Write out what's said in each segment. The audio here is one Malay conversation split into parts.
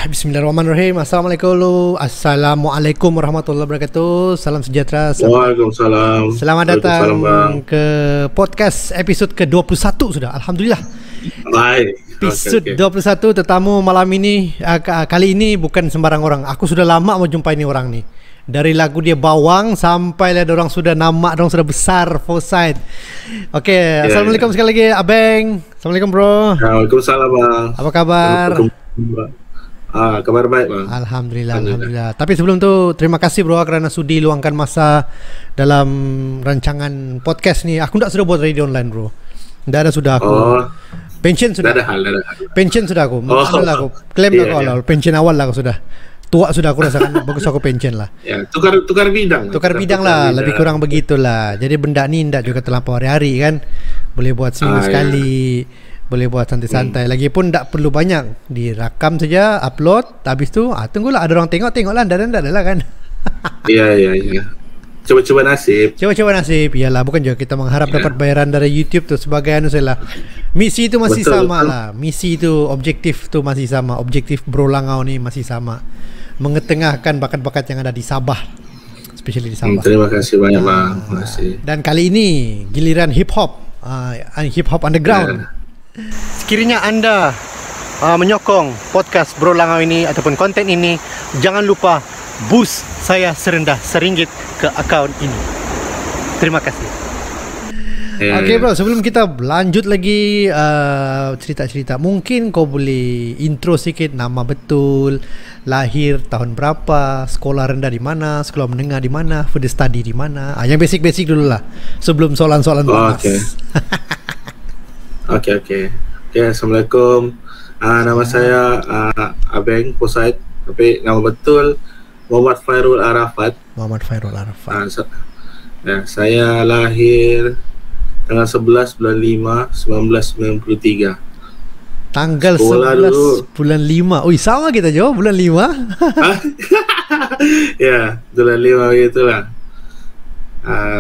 Bismillahirrahmanirrahim. Assalamualaikum warahmatullahi wabarakatuh. Salam sejahtera. Waalaikumsalam. Selamat datang ke podcast episod ke-21 sudah. Alhamdulillah. Baik. Episod 21 tetamu malam ini kali ini bukan sembarang orang. Aku sudah lama mau jumpa ini orang nih. Dari lagu dia Bawang sampai lah orang sudah nama, orang sudah besar Foresight. Okey, assalamualaikum sekali lagi Abeng. Assalamualaikum bro. Waalaikumsalam bang. Apa kabar? Kabar baik bang. Alhamdulillah. Tapi sebelum tu terima kasih bro kerana sudi luangkan masa dalam rancangan podcast ni. Aku tak sudah buat radio online bro. Dah ada sudah aku. Pension sudah. Dah ada hal. Pension sudah aku. Aku klaim dah awal. Pension awal lah aku sudah. Tua sudah aku rasakan bagus aku pension lah. Ya, tukar bidang. Tukar bidang lah, lebih kurang begitulah. Jadi benda ni tidak juga terlampau hari-hari kan. Boleh buat seminggu sekali. Boleh buat santai-santai. Lagipun tak perlu banyak. Direkam saja, upload, habis tu tunggulah ada orang tengoklah, dah lah kan. Iya. Coba-coba nasib. Iyalah, bukan juga kita mengharap dapat bayaran dari YouTube tu sebagai anu saya lah. Misi tu masih sama lah. Misi tu, objektif tu masih sama. Objektif Bro Langau ni masih sama. Mengetengahkan bakat-bakat yang ada di Sabah, especially di Sabah. Terima kasih banyak bang. Terima kasih. Dan kali ini giliran hip hop underground. Sekiranya anda menyokong podcast Bro Langau ini ataupun konten ini, jangan lupa boost saya serendah RM1 ke akaun ini. Terima kasih. Okey bro, sebelum kita lanjut lagi cerita-cerita, mungkin kau boleh intro sikit nama betul, lahir tahun berapa, sekolah rendah di mana, sekolah menengah di mana, further study di mana. Yang basic-basic dulu lah sebelum soalan-soalan panas. Okey. Assalamualaikum. Nama saya Abeng Foresight, tapi nama betul Muhammad Fairul Arafat. Saya lahir tanggal 11 bulan 5 1993. Tanggal sekolah 11 dulu. Bulan 5. Oi, sama kita jauh bulan 5. Ya, bulan 5 begitulah.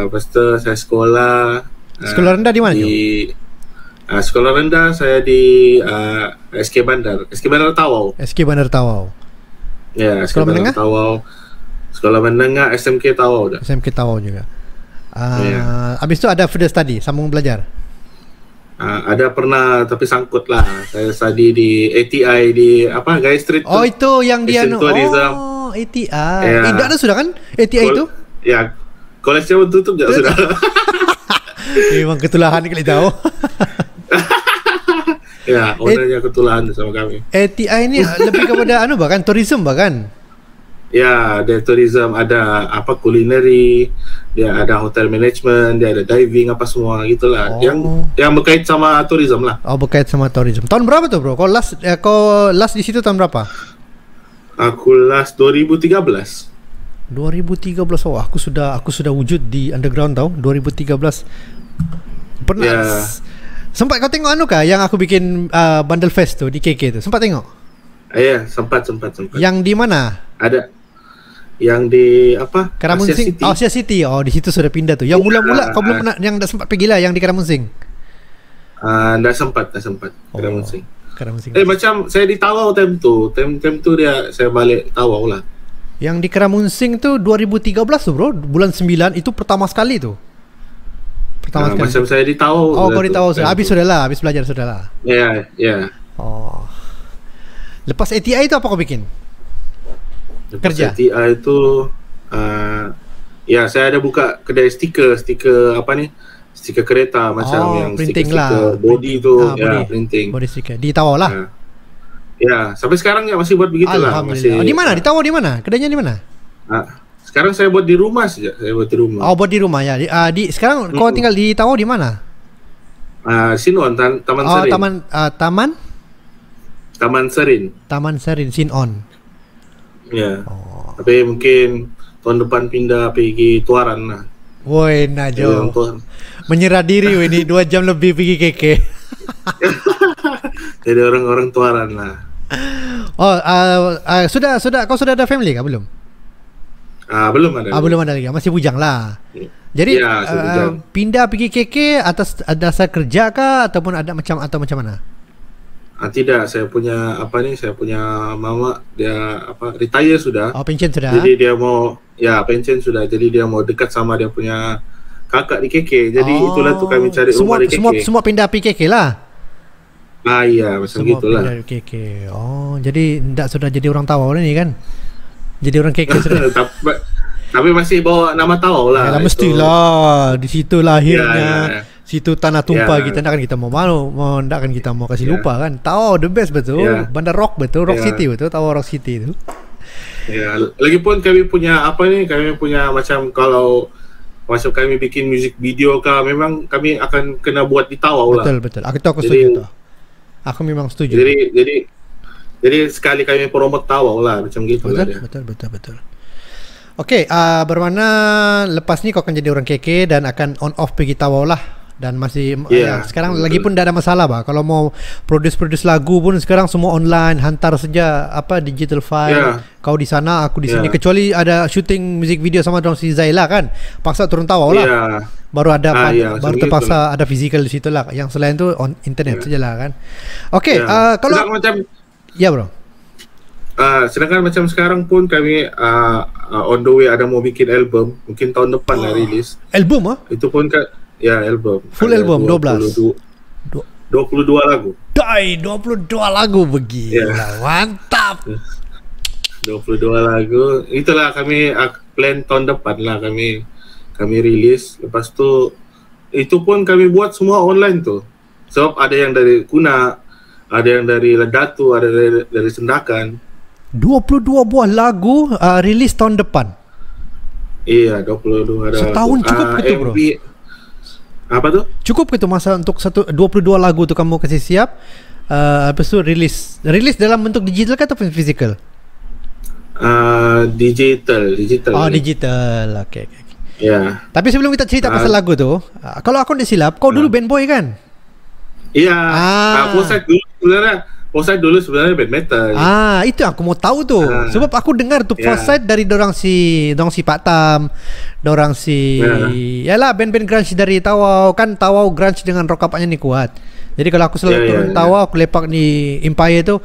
Lepas tu saya sekolah. Sekolah rendah di mana? Sekolah rendah saya di SK Bandar Tawau. Ya, sekolah menengah Tawau. Sekolah menengah SMK Tawau dah. SMK Tawau juga. Habis tu ada further study, sambung belajar. Ada pernah tapi sangkut lah. Saya study di ATI di Gaya Street tu. Oh itu yang dia Tourism. ATI. Tidak ada sudah kan ATI itu? Ya, kolej pun tutup dah sudah. Memang ketulahan kali tahu. Ya, ownernya ketulahan sama kami. ATI ni lebih kepada bahkan tourism bahkan. Ya, ada tourism, ada kulineri, dia ada hotel management, dia ada diving semua gitulah. Yang berkait sama tourism lah. Berkait sama tourism. Tahun berapa tu bro? Kau last di situ tahun berapa? Aku last 2013. 2013. Aku sudah wujud di underground tau. 2013. Pernah sempat kau tengok yang aku bikin Bundle Fest tu di KK tu? Sempat tengok? Ya, sempat. Yang di mana? Ada yang di Karamunsing. Asia City. Di situ sudah pindah tu. Yang mula-mula kau belum pernah, yang dah sempat pergi lah yang di Karamunsing. Dah sempat Karamunsing. Karamunsing. Macam saya di Tawau time tu dia saya balik Tawau lah. Yang di Karamunsing tu 2013 tu bro, bulan 9 itu pertama sekali tu. Macam saya di Tawau. Kau di Tawau sudah. Habis belajar sudah lah. Ya. Lepas ATI itu apa kau bikin? Kerja. ATI itu saya ada buka kedai stiker stiker kereta macam yang printing stiker body tu, printing. Body stiker di Tawau lah. Ya, sampai sekarang masih buat begitulah. Alhamdulillah. Di mana? Di Tawau di mana? Kedainya di mana? Sekarang saya buat di rumah saja. Buat di rumah ya. Sekarang kau tinggal di Tawau di mana? Sinon, Taman Serin. Taman Serin, Sinon. Ya. Tapi mungkin tahun depan pindah pergi Tuaran lah. Woi, Najo. Menyerah diri ini 2 jam lebih pergi KK. Jadi orang-orang Tuaran lah. Kau sudah ada family kah belum? Belum ada. Belum ada lagi. Masih bujang lah. Jadi pindah pergi KK atas dasar kerja kah ataupun ada macam mana? Tidak, saya punya mama dia retire sudah. Oh, pension sudah. Jadi dia mau pension sudah. Jadi dia mau dekat sama dia punya kakak di KK. Jadi itulah tuh kami cari rumah di KK. Semua pindah PKK lah. Iya, macam semua gitulah. Pindah KK. Oh, jadi ndak sudah jadi orang Tawau ni kan? Jadi orang KK sudah. Tapi masih bawa nama Tawau lah. Ya, mestilah di situ lahirnya. Ya. Situ tanah tumpah kita, takkan kita mau malu, takkan kita mau kasih lupa kan. Tawau the best betul, bandar rock betul, rock city betul, Tawau rock city itu. Ya, lagipun kami punya macam kalau macam kami bikin music video kah, memang kami akan kena buat di Tawau lah. Betul. Aku setuju tuh. Aku memang setuju. Jadi sekali kami promote Tawau lah macam gitu lah. Betul. Okey, bermakna lepas ni kau akan jadi orang KK dan akan on off pergi Tawau lah. Dan masih sekarang lagi pun tak ada masalah bah. Kalau mau produce lagu pun sekarang semua online, hantar saja digital file. Kau di sana, aku di sini, kecuali ada shooting music video sama dong si Zaila kan. Paksa turun Tawau lah. Baru ada baru terpaksa ada physical di situ lah. Yang selain tu on internet sajalah kan. Okey, kalau macam bro. Sedangkan macam sekarang pun kami on the way ada mau bikin album, mungkin tahun depan lah rilis. Album Itu pun album. Full ada album 22 lagu. 22 lagu begila. Mantap. 22 lagu. Itulah kami plan tahun depan lah kami rilis. Lepas tu itu pun kami buat semua online tu. Sebab ada yang dari Kuna, ada yang dari Ledatu, ada dari Sendakan. 22 buah lagu rilis tahun depan. Iya, 22 ada. Setahun cukup gitu, bro. Apa tu? Cukup gitu masa untuk 22 lagu tu kamu kasih siap. Lepas tu rilis dalam bentuk digital ke ataupun physical? Digital. Digital. Okay. Ya. Tapi sebelum kita cerita pasal lagu tu, kalau aku tak silap, kau dulu band boy kan? Iya. Foresight dulu sebenarnya band metal. Itu aku mau tahu tu. Sebab aku dengar tu Foresight dari dorang si Pak Tam, dorang si yalah band-band grunge dari Tawau kan. Tawau grunge dengan rock up-nya ni kuat. Jadi kalau aku selalu turun Tawau, aku lepak di Empire tu,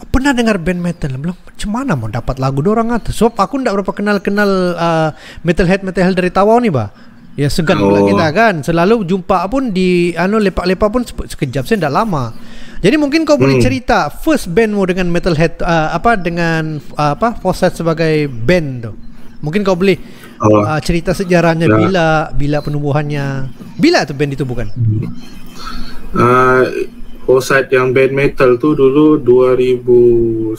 pernah dengar band metal. Belum macam mana mau dapat lagu dorang tu. Sebab aku ndak berapa kenal metalhead dari Tawau ni bah. Ya segan pula kita kan. Selalu jumpa pun di lepak-lepak pun sekejap saya ndak lama. Jadi mungkin kau boleh cerita first bandmu dengan Metalhead dengan Foresight sebagai band tu. Mungkin kau boleh cerita sejarahnya bila penubuhannya. Bila tu band itu bukan? Foresight yang band metal tu dulu 2009.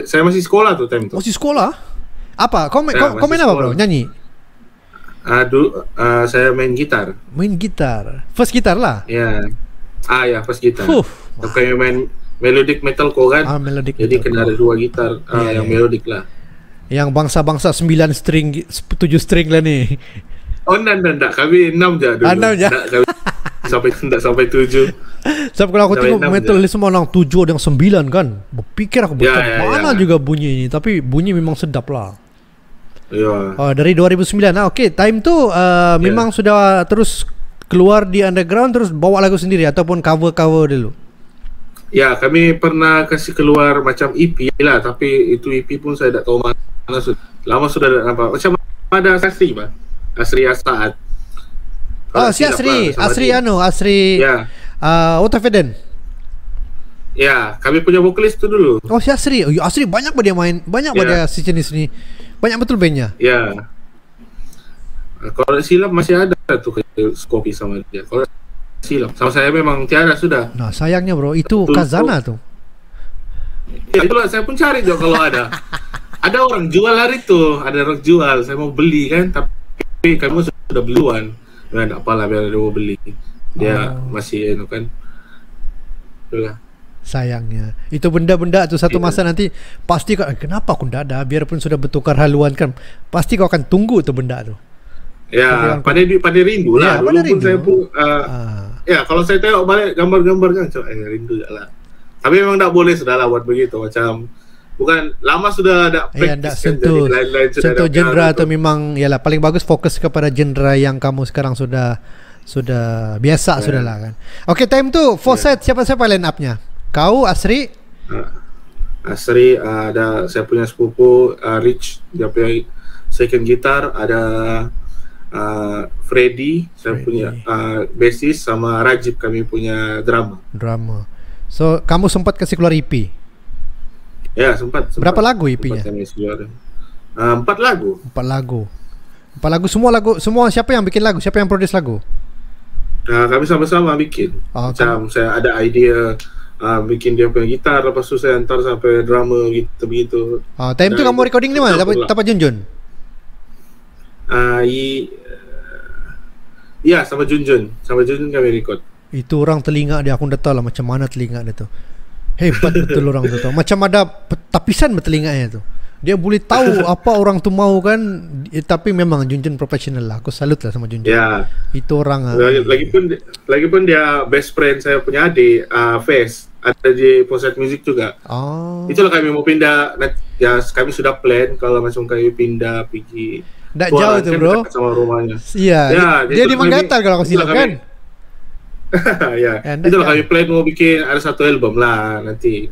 Saya masih sekolah tu time tu. Masih sekolah? Apa? Kau main apa bro? Nyanyi? Saya main gitar. Main gitar. First gitar lah. Ya. First gitar. Tapi main melodic metalcore kan. Jadi kena ada dua gitar yang melodic lah. Yang bangsa-bangsa 9 string, 7 string lah ni. Oh enggak, kami 6 je dulu. 6 je. Sampai 7. Sebab kalau aku tengok metal ni semua orang 7 dan 9 kan. Berfikir aku mana juga bunyi ni, tapi bunyi memang sedap lah. Ya. Dari 2009 okey, time tu memang sudah terus keluar di underground terus bawa lagu sendiri ataupun cover dulu. Ya, kami pernah kasih keluar macam EP lah, tapi itu EP pun saya tak tahu mana sudah. Lama sudah tak nampak. Macam ada Asri Asaat. Si Asri Ya. Otafeden. Ya, kami punya vokalis tu dulu. Si Asri. Asri banyak dia main, banyak dia si jenis ni. Banyak betul bandnya. Ya. Kalau silap masih ada tu kopi sama dia. Kalau silap sama saya memang tiada sudah. Nah, sayangnya bro, itu Kazana tu. Ya, itulah saya pun cari juga kalau ada. Ada orang jual hari tu, ada orang jual, saya mau beli kan, tapi kamu sudah beluan. Ya enggak apalah, biar dia mau beli. Dia masih kan. Itulah. Sayangnya itu benda-benda tu satu masa nanti pasti kau kenapa aku tidak ada, biarpun sudah bertukar haluan kan, pasti kau akan tunggu tu benda tu. Ya, pada rindu lah. Dulu pun saya pun kalau saya tengok balik gambar-gambar kan rindu je lah. Tapi memang tak boleh sudahlah buat begitu, macam bukan lama sudah ada practice kan, sentuh genre tu memang yalah paling bagus fokus kepada genre yang kamu sekarang sudah biasa sudahlah kan. Okey, time tu Foresight siapa line up-nya? Kau Asri? Asri, ada saya punya sepupu Rich, dia punya second gitar, ada Freddy, saya punya bassist, sama Rajib kami punya drama. So kamu sempat kasih keluar EP? Ya sempat. Berapa lagu EP-nya? 4 lagu. 4 lagu. Semua siapa yang bikin lagu? Siapa yang produce lagu? Kami sama-sama bikin. Macam saya ada idea bikin dia punya gitar, lepas tu saya hantar sampai drama gitu begitu. Time tu kamu recording di mana? Dapat Junjun? Ya, sama Junjun kami record. Itu orang telinga dia, aku dah tahu lah macam mana telinga dia tu. Hebat betul orang tu. Macam ada tapisan bertelinganya tu. Dia boleh tahu apa orang tu mau kan. Tapi memang Junjun profesional lah. Aku salut lah sama Junjun. Ya. Itu orang. Lagipun dia best friend saya punya adik, Fes, ada di Poset Music juga. Itulah kami mau pindah. Ya kami sudah plan kalau macam kami pindah pergi. Tak jauh tu bro. Sama rumahnya. Iya. Dia di Manggatar kalau aku silap kan. Ya. Itulah kami plan mau bikin ada satu album lah nanti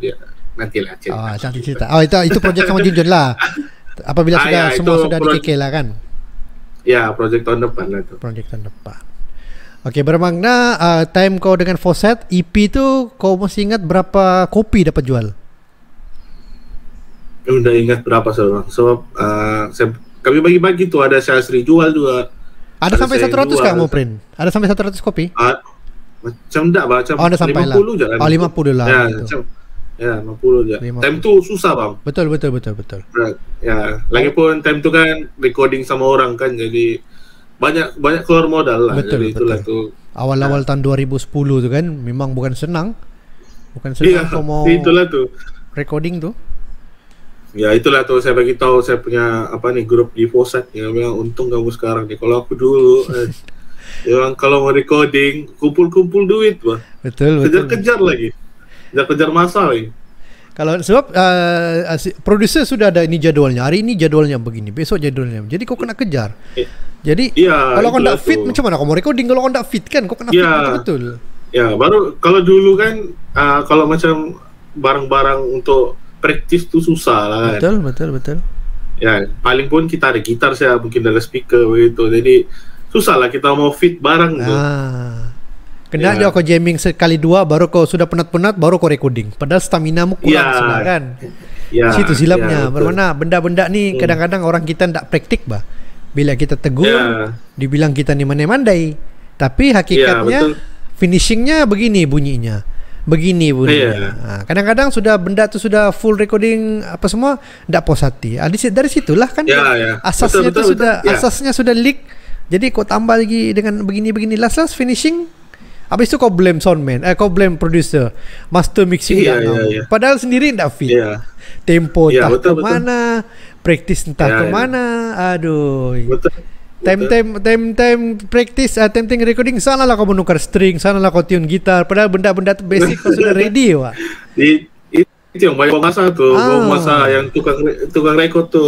lah cerita. Itu projek sama Junjun lah. Apabila sudah dikekeh lah kan. Ya, projek tahun depan lah tu. Projek tahun depan. Okey, bermakna time kau dengan Fawcett EP tu kau masih ingat berapa kopi dapat jual? Udah ingat berapa seorang. So kami bagi-bagi tu, ada Syasri jual juga. Ada sampai 100 kah mau print? Ada sampai 100 kopi? Macam tak macam 50 je lah. 50 lah. Ya, macam 50 je. Time tu susah bang. Betul. Ya, lagipun time tu kan recording sama orang kan, jadi banyak keluar modal lah. Betul. Itulah tu. Awal-awal tahun 2010 tu kan memang bukan senang. Kau mau itulah tu. Recording tu. Ya, itulah tu saya bagi tahu saya punya grup di Fawcett ya, memang untung kamu sekarang ni. Kalau aku dulu memang kalau mau recording kumpul duit bah. Betul. Kejar lagi. Kejar masa lagi. Kalau sebab producer sudah ada ini jadwalnya. Hari ini jadwalnya begini, besok jadwalnya. Jadi kau kena kejar. Jadi kalau kau tak fit macam mana kau mau recording kalau kau tak fit kan? Kau kena fit betul. Ya, baru kalau dulu kan kalau macam barang-barang untuk praktis tu susah lah kan. Betul. Ya, paling pun kita ada gitar saya mungkin ada speaker begitu. Jadi susah lah kita mau fit barang tu. Kena dia kau jamming sekali dua baru kau sudah penat-penat baru kau recording. Padahal stamina mu kurang sudah kan. Situ silapnya. Bermana benda-benda ni kadang-kadang orang kita tak praktik bah. Bila kita tegur dibilang kita ni mandai-mandai. Tapi hakikatnya finishingnya begini bunyinya. Kadang-kadang sudah benda tu sudah full recording apa semua tak puas hati. Dari situlah kan asasnya betul, asasnya sudah leak. Jadi kau tambah lagi dengan begini last finishing. Habis tu kau blame soundman, kau blame producer, master mixing padahal sendiri tak fit. Tempo entah ke mana, practice entah ke mana. Aduh. Time practice, time recording sana lah kau menukar string, sana lah kau tune gitar. Padahal benda-benda tu basic kau sudah ready wah. Itu yang banyak masa tu, masa yang tukang record tu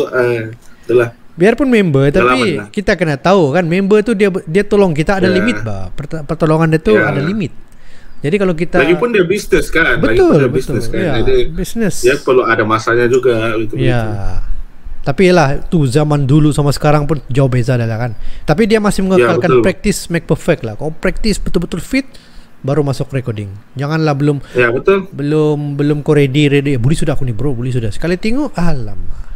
itulah. Biarpun member tapi kita kena tahu kan member tu dia tolong kita ada limit bah. Pertolongan dia tu ada limit. Jadi kalau kita lagipun dia bisnes kan. Betul. Jadi bisnes. Dia perlu ada masanya juga gitu. Tapi lah tu zaman dulu sama sekarang pun jauh beza dah kan. Tapi dia masih mengekalkan practice make perfect lah. Kau practice betul-betul fit baru masuk recording. Janganlah belum kau ready. Boleh sudah aku ni bro, boleh sudah. Sekali tengok alamak.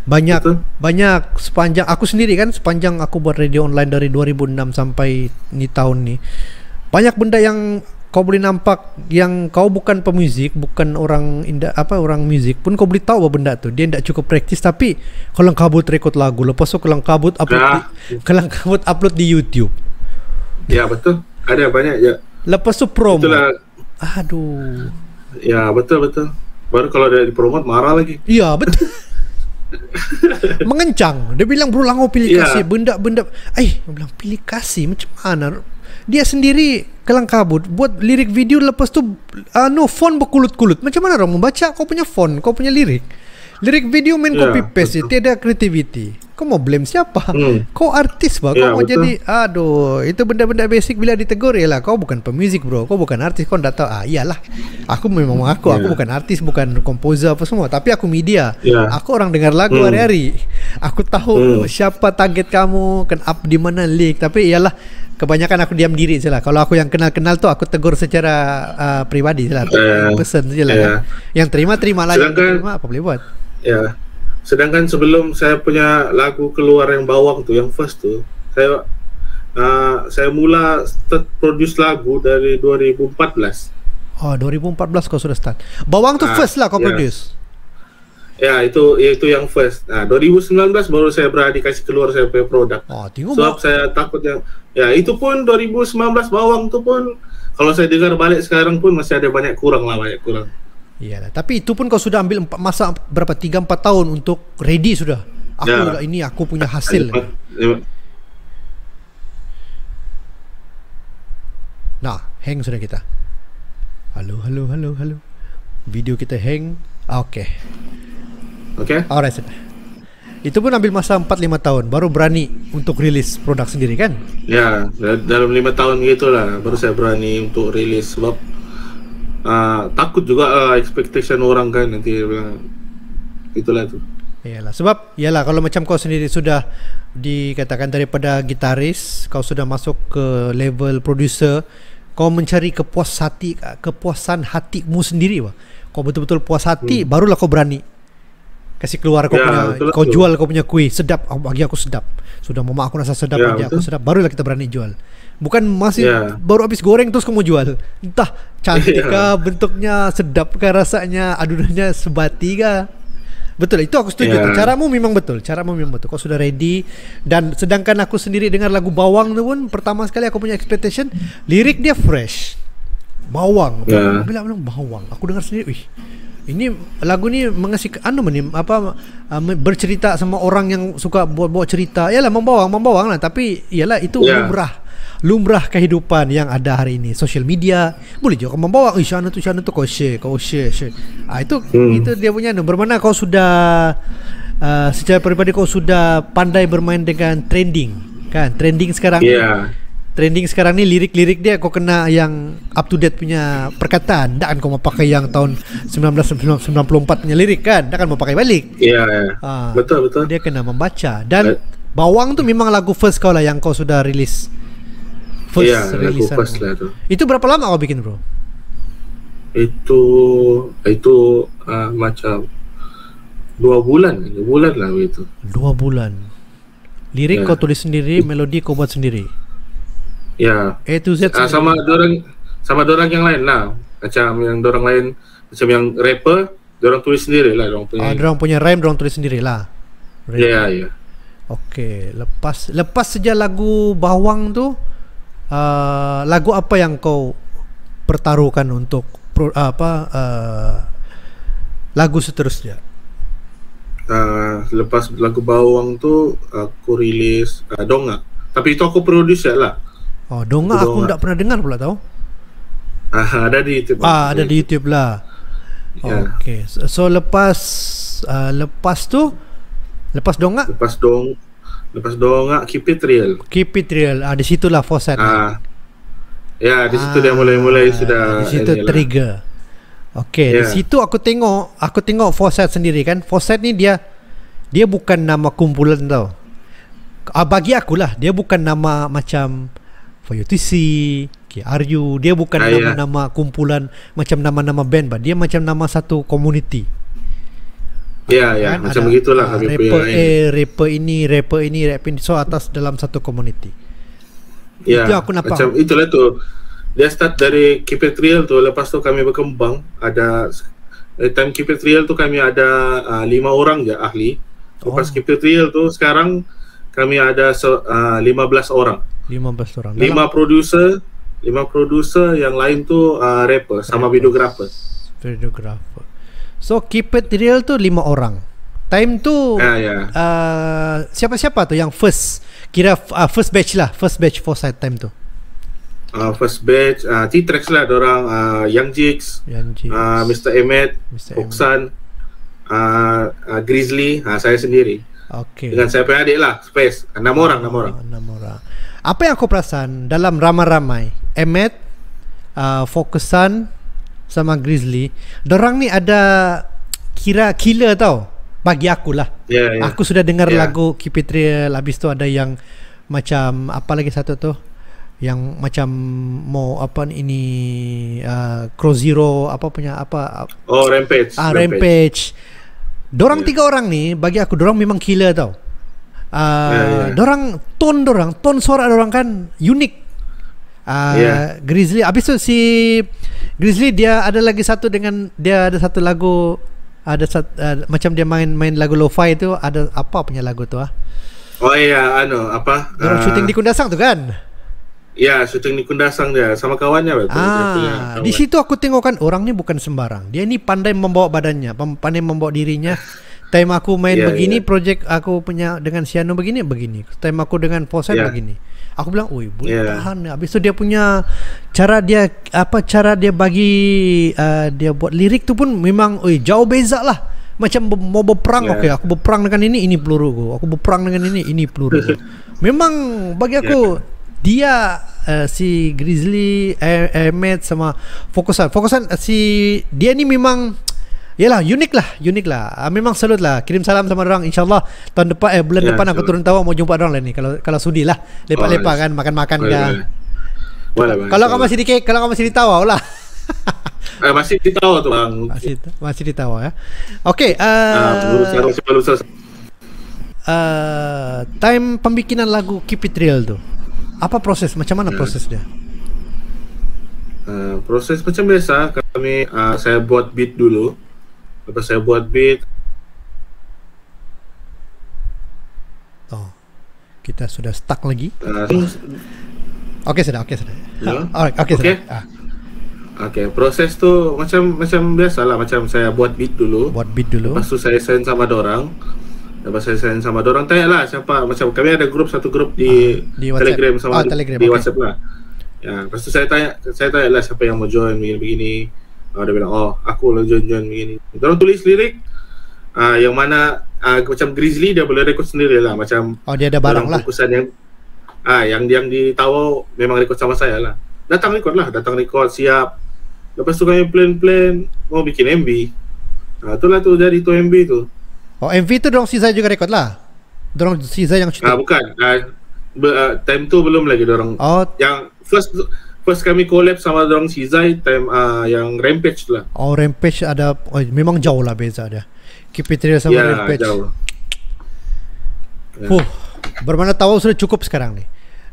Banyak sepanjang aku sendiri kan, sepanjang aku buat radio online dari 2006 sampai ni tahun ni, banyak benda yang kau boleh nampak yang kau bukan pemuzik, bukan orang orang muzik pun kau boleh tahu apa benda tu. Dia tak cukup praktis tapi kelang kabut record lagu, lepas tu kelang kabut upload di YouTube. Ya betul, ada banyak ya. Lepas tu promo. Aduh. Ya betul. Baru kalau dia dipromot marah lagi. Iya betul. Mengencang. Dia bilang bro langau pilih kasih benda-benda. Dia bilang pilih kasih macam mana? Dia sendiri kelang kabut buat lirik video, lepas tu font berkulut-kulut. Macam mana orang membaca kau punya font, kau punya lirik video main copy paste, tiada creativity. Kau mau blame siapa? Hmm. Kau artis bah. Kau Ya, mau betul. jadi, aduh, itu benda-benda basic bila ditegur ya lah. Kau bukan pemuzik bro, kau bukan artis, kau ndak tahu. Iyalah. Aku memang aku Ya. bukan artis, bukan komposer apa semua, tapi aku media. Ya. Aku orang dengar lagu hari-hari. Aku tahu siapa target kamu, kan up di mana leak. Tapi iyalah, kebanyakan aku diam diri je lah. Kalau aku yang kenal-kenal tu aku tegur secara pribadi je lah, pesan je lah kan. Yang terima lah, yang Sedangkan- terima apa boleh buat. Ya. Sedangkan sebelum saya punya lagu keluar yang Bawang tuh, yang first tuh, saya mula start produce lagu dari 2014. Oh, 2014 kau sudah start. Bawang tu first lah kau ya. produce. Ya, itu yang first. 2019 baru saya berani kasih keluar saya punya produk. Oh, tengok Sebab saya takut itu pun 2019 Bawang tu pun kalau saya dengar balik sekarang pun masih ada banyak kurang. Iyalah, tapi itu pun kau sudah ambil masa berapa 3-4 tahun untuk ready sudah. Ini aku punya hasil. Nah, hang sudah kita. Halo. Video kita hang. Okay. Alright sudah. Itu pun ambil masa 4-5 tahun baru berani untuk rilis produk sendiri kan? Ya, dalam 5 tahun gitulah baru saya berani untuk rilis sebab takut juga expectation orang kan nanti bilang itulah tu. Iyalah kalau macam kau sendiri sudah dikatakan daripada gitaris, kau sudah masuk ke level producer, kau mencari kepuasan hatimu sendiri bah. Kau betul-betul puas hati, barulah kau berani kasih keluar kau jual kau punya kuih sedap. Bagi aku sedap, sudah mama aku rasa sedap, bagi aku sedap, barulah kita berani jual. Bukan masih baru habis goreng terus kamu jual. Entah cantik kah, bentuknya sedap kah, rasanya adunannya sebati kah. Betul, itu aku setuju. Caramu memang betul. Kau sudah ready. Dan sedangkan aku sendiri dengar lagu Bawang tu pun pertama sekali aku punya expectation, lirik dia fresh. Bawang. Bilang Bawang. Aku dengar sendiri, ini lagu ni mengasih bercerita sama orang yang suka buat cerita. Yalah membawang lah, tapi yalah itu lumrah kehidupan yang ada hari ini. Social media boleh juga membawa Syana tu kau share. Itu dia punya bermana kau sudah secara pribadi kau sudah pandai bermain dengan trending kan. Trending sekarang ni lirik-lirik dia kau kena yang up to date punya perkataan. Tak kan kau mau pakai yang tahun 1994 punya lirik kan. Tak kan mau pakai balik. Betul. Dia kena membaca. Dan Bawang tu memang lagu first kau lah yang kau sudah rilis. Lagu first lah tu. Itu berapa lama kau bikin bro? Itu macam 2 bulan lah itu. 2 bulan. Lirik kau tulis sendiri, melodi kau buat sendiri. Ya. A to Z sama dorang yang lain lah. Macam yang dorang lain, macam yang rapper, dorang tulis sendiri lah. Dorang punya rhyme, dorang tulis sendiri lah. Ya. Okay. Lepas saja lagu Bawang tu, lagu apa yang kau pertaruhkan untuk lagu seterusnya? Lepas lagu Bawang tu aku rilis Donga. Tapi itu aku produce lah. Oh, Donga aku tak pernah dengar pula tahu. Ada di YouTube. Ada di YouTube lah. Okay. So lepas Donga? Lepas Donga Keep It Real. Di situlah Fawcett. Di situ dia mulai sudah. Di situ trigger. Okay. Di situ aku tengok Fawcett sendiri kan. Fawcett ni dia bukan nama kumpulan tau. Bagi aku lah, dia bukan nama macam For You To See, KRU. Dia bukan nama-nama kumpulan macam nama-nama band, dia macam nama satu community. Kan? Macam begitulah kami punya rapper ini, so atas dalam satu community. Itu aku nampak. Macam itulah tu. Dia start dari Keep It Real tu, lepas tu kami berkembang. Time Keep It Real tu kami ada 5 orang je ahli. Lepas Keep It Real tu sekarang kami ada 15 orang. 5 producer, yang lain tu rapper sama videographer. So Keep It Real tu 5 orang. Time tu siapa-siapa tu yang first batch Fawcett time tu? First batch T-Trax lah dorang, Young Jigs, Mr. Emmet, Oksan, Grizzly, saya sendiri. Okey. Dengan saya punya adik lah, Space. 6 orang. 6 orang. Apa yang aku perasan dalam ramai-ramai, Emmet, Fokusan sama Grizzly, dorang ni ada kira killer tau. Bagi aku lah. Aku sudah dengar lagu Keep It Real. Habis tu ada yang macam apa lagi satu tu, yang macam mau apa ini, Crow Zero apa punya apa. Oh, Rampage. Rampage. Dorang 3 orang ni bagi aku dorang memang killer tau. Dorang ton suara dorang kan unik. Grizzly, habis tu si Grizzly dia ada lagi satu dengan dia ada satu lagu, ada macam dia main lagu lo-fi tu, ada apa punya lagu tu Oh iya, apa? Dorang syuting di Kundasang tu kan? Ya, syuting di Kundasang dia sama kawannya betul. Di situ aku tengok kan orang ni bukan sembarang. Dia ni pandai membawa badannya, pandai membawa dirinya. Time aku main begini, projek aku punya dengan Siano begini. Time aku dengan Posen begini. Aku bilang, "Oi, boleh tahan." Habis tu dia punya cara dia bagi dia buat lirik tu pun memang jauh beza lah. Macam mau berperang, okey, aku berperang dengan ini peluru aku berperang dengan ini peluru memang bagi aku dia si Grizzly, Emmet sama Fokusan si dia ni memang yalah unik lah. Memang salut lah. Kirim salam sama orang, insyaallah tahun depan bulan depan aku turun Tawau mau jumpa orang lah ni, kalau sudi lah lepak-lepak kan, makan-makan dah. Kalau kamu masih di Tawau lah. Masih di Tawau tu bang. Masih di Tawau ya. Okey, time pembikinan lagu Keep It Real tu, apa proses, macam mana proses dia? Proses macam biasa, saya buat beat dulu. Lepas saya buat beat, kita sudah stuck lagi. Okey sudah. Alright, okey. Okey, proses tu macam biasalah, macam saya buat beat dulu. Lepas tu saya send sama dorang. Tanya lah siapa, macam kami ada satu grup di Telegram sama di WhatsApp lah. Ya, lepas tu saya tanya lah siapa yang mau join begini. Dia bilang, aku lah join begini. Dorang tulis lirik yang mana macam Grizzly dia boleh rekod sendiri lah, macam dia ada barang lah. Fokusan yang di Tawau memang rekod sama saya lah. Datang rekod siap. Lepas tu kami plan mau bikin MV. Itulah tu jadi tu MV tu. MV tu dorang Siza juga rekod lah. Dorang Siza yang syuting. Bukan. Time tu belum lagi dorang. Yang first kami collab sama dorang Sizai time yang Rampage tu lah. Rampage ada memang jauh lah beza dia. Keep It Real sama Rampage. Jauh. Bermakna Tawau sudah cukup sekarang ni.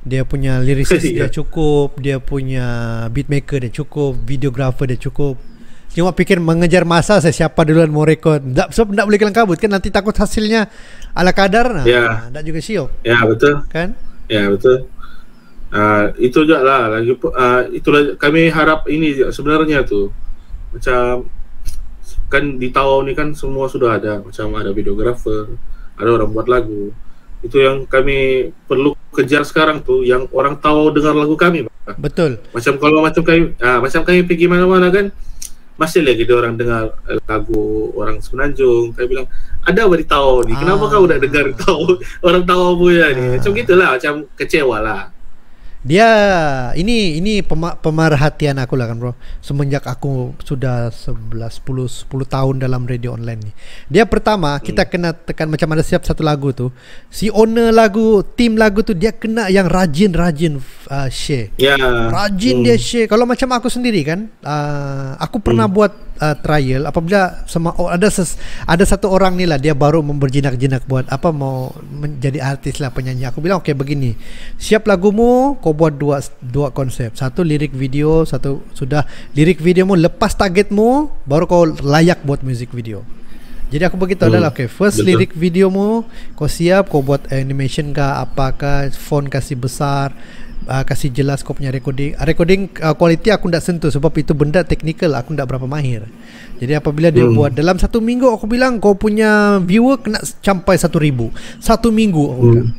Dia punya lyricist dia cukup, dia punya beatmaker dia cukup, videographer dia cukup. Cuma fikir mengejar masa siapa duluan mau rekod. Sebab tak boleh kelang kabut kan, nanti takut hasilnya ala kadar. Tak juga siap. Ya betul. Kan? Ya betul. Itu juga lah lagi, itulah kami harap ini sebenarnya tu, macam kan di Tawau ni kan semua sudah ada, macam ada videographer, ada orang buat lagu. Itu yang kami perlu kejar sekarang tu, yang orang Tawau dengar lagu kami. Betul. Macam kami pergi mana-mana kan, masih lagi ada orang dengar lagu orang Semenanjung. Kami bilang, ada apa di Tawau ni? Kenapa kau dah dengar orang Tawau punya ni? Macam gitulah, macam kecewa lah. Dia ini pemerhatian aku lah kan bro. Semenjak aku sudah 10 tahun dalam radio online ni. Dia pertama kita kena tekan, macam ada siap satu lagu tu, si owner lagu, tim lagu tu dia kena yang rajin share. Rajin dia share. Kalau macam aku sendiri kan, aku pernah buat trial apabila sama ada satu orang ni lah, dia baru berjinak-jinak buat apa, mau menjadi artis lah, penyanyi. Aku bilang okey begini, siap lagumu, kau buat dua konsep, satu lirik video, satu sudah lirik videomu lepas targetmu baru kau layak buat music video. Jadi aku begitu adalah okey, first lirik videomu kau siap, kau buat animation kah, apakah, font kasih besar, kasih jelas kau punya recording quality aku tak sentuh sebab itu benda technical, aku tak berapa mahir. Jadi apabila dia buat dalam 1 minggu, aku bilang kau punya viewer kena sampai 1,000 1 minggu aku bilang.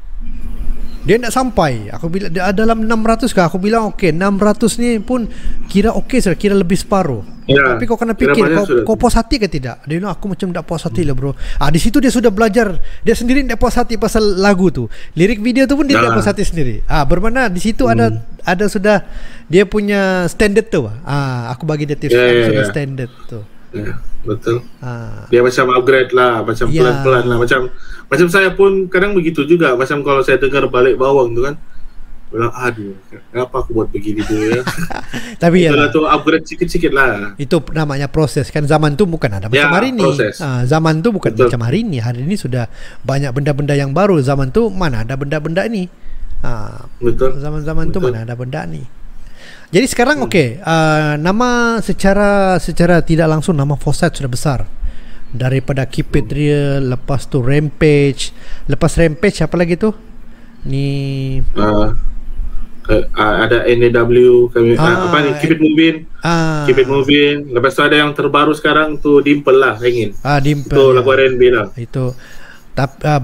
Dia tak sampai. Aku bilang dia dalam 600 kah? Aku bilang okey, 600 ni pun kira okey sudah, kira lebih separuh. Ya, Tapi kau kena fikir kau puas hati ke tidak? Dia bilang aku macam tak puas hati lah bro. Di situ dia sudah belajar. Dia sendiri tak puas hati pasal lagu tu. Lirik video tu pun dia tak puas hati sendiri. Bermakna di situ ada sudah dia punya standard tu. Aku bagi dia tips sudah standard tu. Ya, betul. Dia macam upgrade lah, macam pelan-pelan lah. Macam saya pun kadang begitu juga. Macam kalau saya dengar balik bawang tu kan, bilang aduh, kenapa aku buat begini dulu ya. Tapi ya tu upgrade sikit-sikit lah. Itu namanya proses kan. Zaman tu bukan ada macam hari ni. Zaman tu bukan macam hari ni. Hari ni sudah banyak benda-benda yang baru. Zaman tu mana ada benda-benda ni. Betul. Zaman-zaman tu mana ada benda ni. Jadi sekarang nama secara tidak langsung nama Foresight sudah besar. Daripada Keep It Real, lepas tu Rampage, lepas Rampage apa lagi tu? Ni ada NAW kami apa ni, Keep It Moving. Keep It Moving. Lepas tu ada yang terbaru sekarang tu Dimple lah, ingin. Dimple. Itu lagu R&B lah. Itu.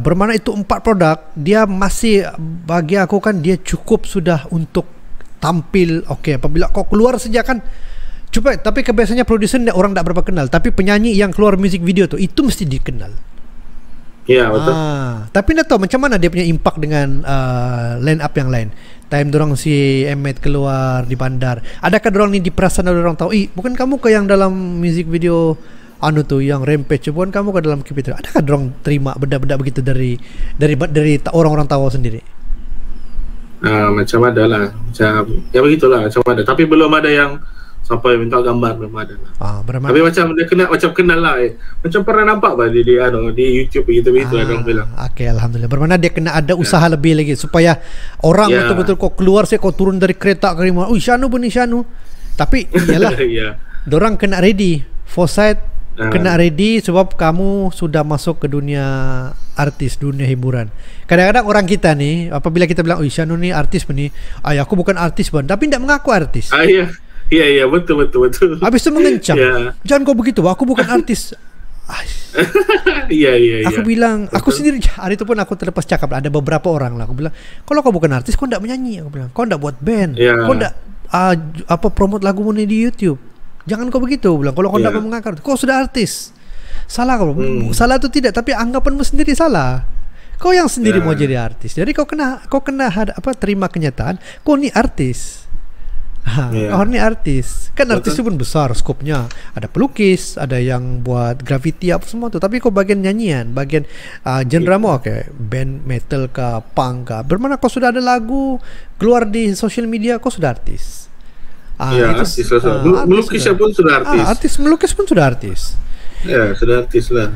Bermakna itu 4 produk, dia masih bagi aku kan dia cukup sudah untuk tampil. Okey, apabila kau keluar saja kan cuba, tapi kebiasaannya produser orang tak berapa kenal, tapi penyanyi yang keluar music video tu itu mesti dikenal. Ya, betul. Tapi nak tahu macam mana dia punya impact dengan line up yang lain. Time dorang si Emmet keluar di bandar. Adakah dorang ni diperasan orang tahu, bukan kamu ke yang dalam music video tu yang Rampage, bukan kamu ke dalam Keep It Real. Adakah dorang terima benda-benda begitu dari orang-orang tahu sendiri? Macam ada lah. Macam ya begitulah, macam ada. Tapi belum ada yang sampai minta gambar, belum ada lah. Tapi macam dia kenal lah. Macam pernah nampak bah di YouTube begitu-begitu orang bilang. Okey, alhamdulillah. Bermakna dia kena ada usaha lebih lagi supaya orang betul-betul kau keluar kau turun dari kereta ke rumah. Syanu pun ni Syanu. Tapi iyalah. Dorang kena ready. Foresight kena ready sebab kamu sudah masuk ke dunia artis, dunia hiburan. Kadang-kadang orang kita ni apabila kita bilang, Syanu ni artis pun ni. Aku bukan artis pun, tapi tidak mengaku artis. Iya, betul. Habis itu mengencam. Jangan kau begitu, aku bukan artis. Iya. Aku bilang, aku sendiri hari itu pun aku terlepas cakap ada beberapa orang lah. Aku bilang, kalau kau bukan artis, kau tidak menyanyi. Aku bilang, kau tidak buat band, kau tidak promote lagu ni di YouTube. Jangan kau begitu. Aku bilang, kalau kau tidak mengaku, kau sudah artis. Salah kau. Salah itu tidak, tapi anggapanmu sendiri salah. Kau yang sendiri mau jadi artis. Jadi kau kena terima kenyataan. Kau ni artis. Orang ni artis. Kan artis tu pun besar skopnya. Ada pelukis, ada yang buat graffiti apa semua tu. Tapi kau bagian nyanyian, bagian genre mu band metal ke, punk ke. Bermakna kau sudah ada lagu keluar di social media, kau sudah artis. Artis lah. Melukis pun sudah artis. Artis melukis pun sudah artis. Ya, sudah artis lah.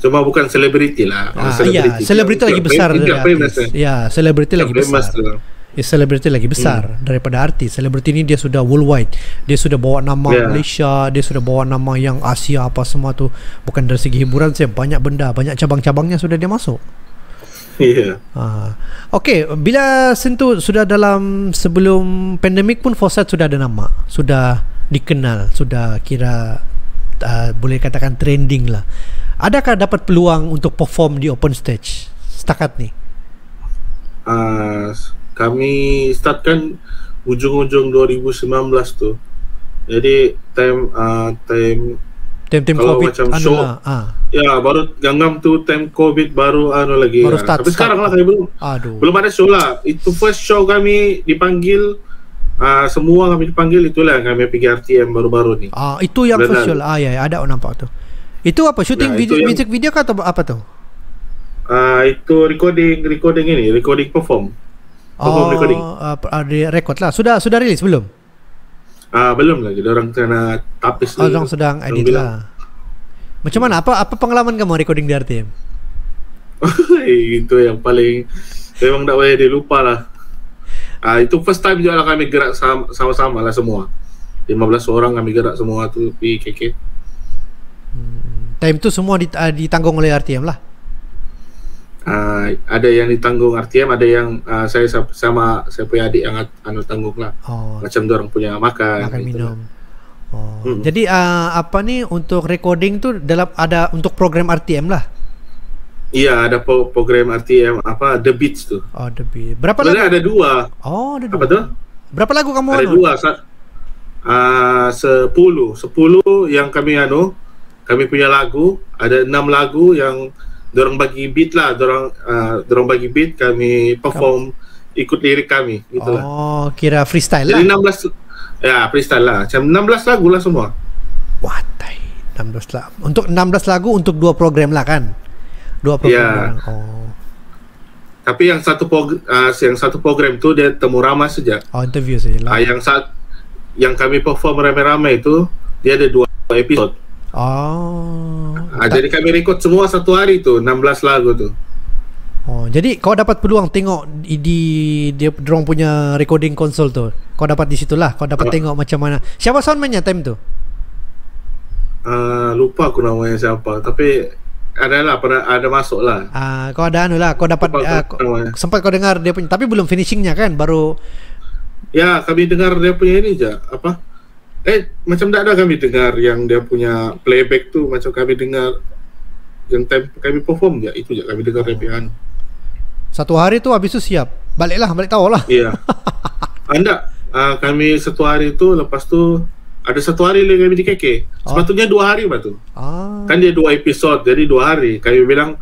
Cuma bukan selebriti lah. Selebriti lagi besar dari artis. Ya, selebriti lagi besar. Selebriti lagi besar daripada artis. Selebriti ni dia sudah worldwide. Dia sudah bawa nama Malaysia, dia sudah bawa nama yang Asia apa semua tu. Bukan dari segi hiburan saja, banyak benda, banyak cabang-cabangnya sudah dia masuk. Okey, bila sentuh sudah dalam sebelum pandemik pun Foresight sudah ada nama, sudah dikenal, sudah kira boleh katakan trending lah. Adakah dapat peluang untuk perform di open stage setakat ni? Kami start kan ujung-ujung 2019 tu. Jadi time COVID macam show baru Gangnam tu time COVID baru lagi. Baru start. Tapi sekarang lah kami belum ada show lah. Itu first show kami dipanggil, semua kami dipanggil, itulah yang kami pergi RTM baru-baru ni. Itu yang first show lah. Ada nampak tu. Itu apa? Shooting music video kah atau apa tu? Itu recording perform. Recording. Record lah. Sudah rilis belum? Belum lagi. Orang kena tapis. Orang sedang edit lah. Macam mana? Apa pengalaman kamu recording di RTM? Itu yang paling memang tak boleh dilupa lah. Itu first time juga lah kami gerak sama-sama lah semua. 15 orang kami gerak semua tu di KK. Time tu semua ditanggung oleh RTM lah. Ada yang ditanggung RTM, ada yang saya punya adik yang tanggung lah. Macam orang punya makan minum. Jadi apa ni untuk recording tu dalam ada untuk program RTM lah. Iya, ada program RTM apa The Beats tuh. Oh, The Beat. Berapa Sebenarnya lagu? ada dua. Oh, ada dua. Apa tuh? Berapa lagu kamu Ada anu? dua. 10 yang kami punya lagu. Ada 6 lagu yang dorang bagi beat lah. Dorang bagi beat, kami perform ikut lirik kami gitu lah. Oh, kira freestyle Jadi lah. 16 ya freestyle lah. Macam 16 lagu lah semua. Wah, 16 lagu. Untuk 16 lagu untuk 2 program lah kan? 2 program. Ya. Orang. Oh. Tapi yang satu program tu dia temu ramai saja. Oh, interview saja lah. Yang kami perform rame-rame itu dia ada 2 episod. Oh. Jadi kami record semua satu hari tu 16 lagu tu. Oh, jadi kau dapat peluang tengok di dia dorong punya recording console tu. Kau dapat di situlah. Kau dapat tengok macam mana. Siapa soundman-nya time tu? Lupa aku namanya siapa, tapi pernah ada masuk lah. Kau ada anu lah. Kau dapat sempat kau dengar dia punya, tapi belum finishingnya kan, baru. Ya, kami dengar dia punya ini je. Apa? Macam tak ada kami dengar yang dia punya playback tu. Macam kami dengar yang time kami perform je. Itu je kami dengar repihan. Satu hari tu habis tu siap. Balik tahu lah. Iya. Kami satu hari tu, lepas tu ada satu hari lagi kami di KK. Sepatutnya 2 hari batu. Kan dia 2 episod, jadi 2 hari. Kami bilang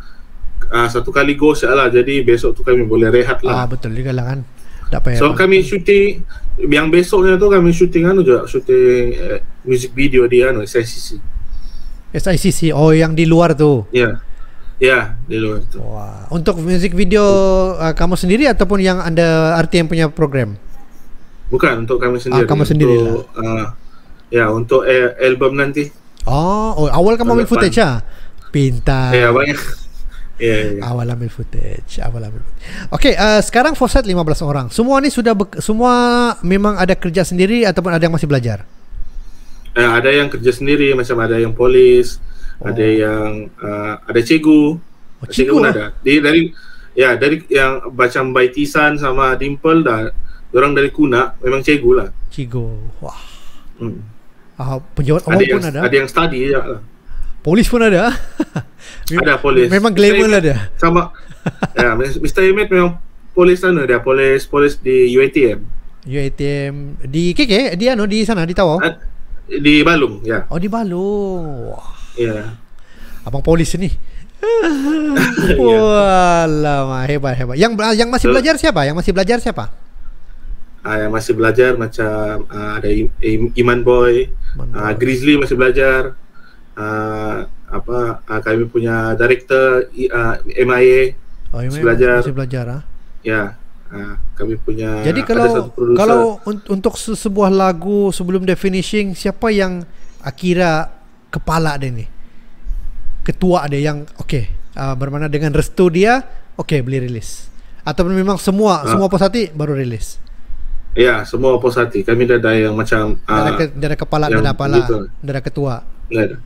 satu kali go lah. Jadi besok tu kami boleh rehat lah. Betul juga lah kan. Tak payah. So kami syuting yang besoknya tu kami syuting music video di SICC. SICC. Oh, yang di luar tu. Ya, di luar tu. Wah. Untuk music video kamu sendiri ataupun yang anda RTM punya program? Bukan, untuk kami sendiri. Kamu sendiri lah. Untuk album nanti. Oh, awal kamu ambil footage Pintar. Ya, banyak. Ya. Awal ambil footage. Okey, sekarang Foresight 15 orang. Semua ni semua memang ada kerja sendiri ataupun ada yang masih belajar? Ada yang kerja sendiri, macam ada yang polis, ada yang ada cikgu. Cikgu pun ada. Dari yang macam Baitisan sama Dimple dah. Orang dari Kuna memang cikgu lah. Cikgu. Wah. Penjawat awam pun ada. Ada yang study je lah. Polis pun ada. Ada polis. Memang glamour lah dia. Sama. Ya, Mr. Imit memang polis sana dia, polis di UATM. UATM di KK, di sana di Tawau. Di Balung, ya. Oh, di Balung. Wah. Ya. Abang polis ni. Walah, hebat. Yang masih belajar siapa? Yang masih belajar macam ada Iman Boy, Grizzly masih belajar. Kami punya director MIA masih belajar. Ya. Kami punya. Jadi kalau untuk sebuah lagu sebelum dia finishing, siapa yang Akira kepala dia ni, ketua dia yang bermakna dengan restu dia boleh rilis, ataupun memang semua puas hati baru rilis? Ya, semua puas hati. Kami dah ada yang macam dia ada kepala, dia ada apalah, dia ada ketua. Ada.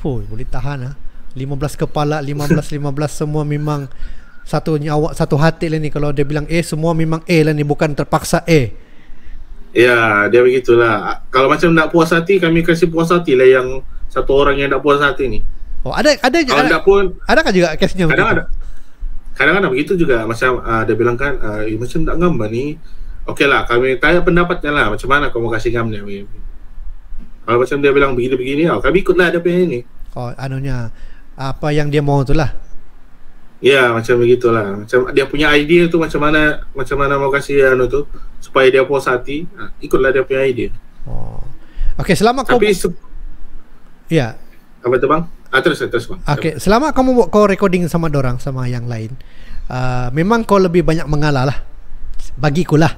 Boleh tahan 15 kepala, 15 semua memang satu nyawa, satu hati lah ni. Kalau dia bilang semua memang lah ni, bukan terpaksa Ya, dia begitulah. Kalau macam nak puas hati, kami kasih puas hati lah yang satu orang yang nak puas hati ni. Ada kalau tak pun adakah juga kesnya? Kadang-kadang begitu juga. Macam dia bilang kan macam tak gambar ni. Okeylah, kami tanya pendapatnya lah, macam mana kau mau kasih gambar ni. Kalau macam dia bilang begini-begini, kami ikutlah dia punya ni. Anunya apa yang dia mau tu lah. Ya, macam begitulah. Macam dia punya idea tu macam mana mau kasih tu supaya dia puas hati, ikutlah dia punya idea. Okey, selama ya. Apa tu bang? Terus bang. Okey, selama kau recording sama dorang, sama yang lain, memang kau lebih banyak mengalah lah, bagiku lah.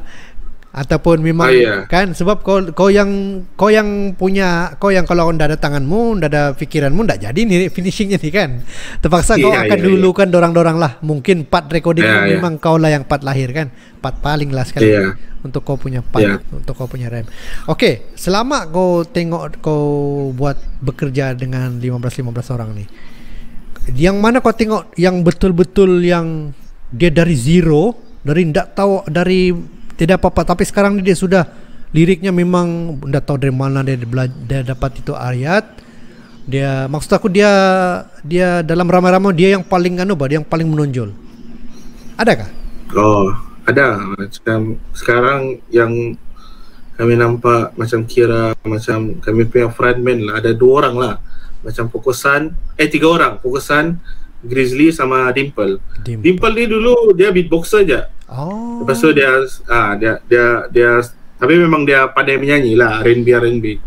Ataupun memang kan, sebab kau yang punya, kau yang kalau dah ada tanganmu, dah ada fikiranmu, dah jadi ni finishingnya ni kan. Terpaksa kau akan dulukan dorang-dorang lah. Mungkin part recording memang kau lah yang part lahir kan, part paling lah sekali untuk kau punya part, untuk kau punya rem. Okey, selama kau tengok kau buat bekerja dengan 15 orang ni, yang mana kau tengok yang betul-betul yang dia dari zero, dari ndak tahu, dari tidak apa-apa, tapi sekarang ni dia sudah liriknya memang ndak tahu dari mana dia dapat itu ayat, Dia, maksud aku dia dalam ramai-ramai dia yang paling dia yang paling menonjol. Adakah? Oh, ada. Macam sekarang yang kami nampak macam kira macam kami punya frontman lah, ada 2 orang lah. Macam Fokusan, 3 orang, Fokusan, Grizzly sama Dimple. Dimple ni dulu dia beatboxer je. Oh. Lepas tu dia tapi memang dia pandai menyanyi lah, R&B.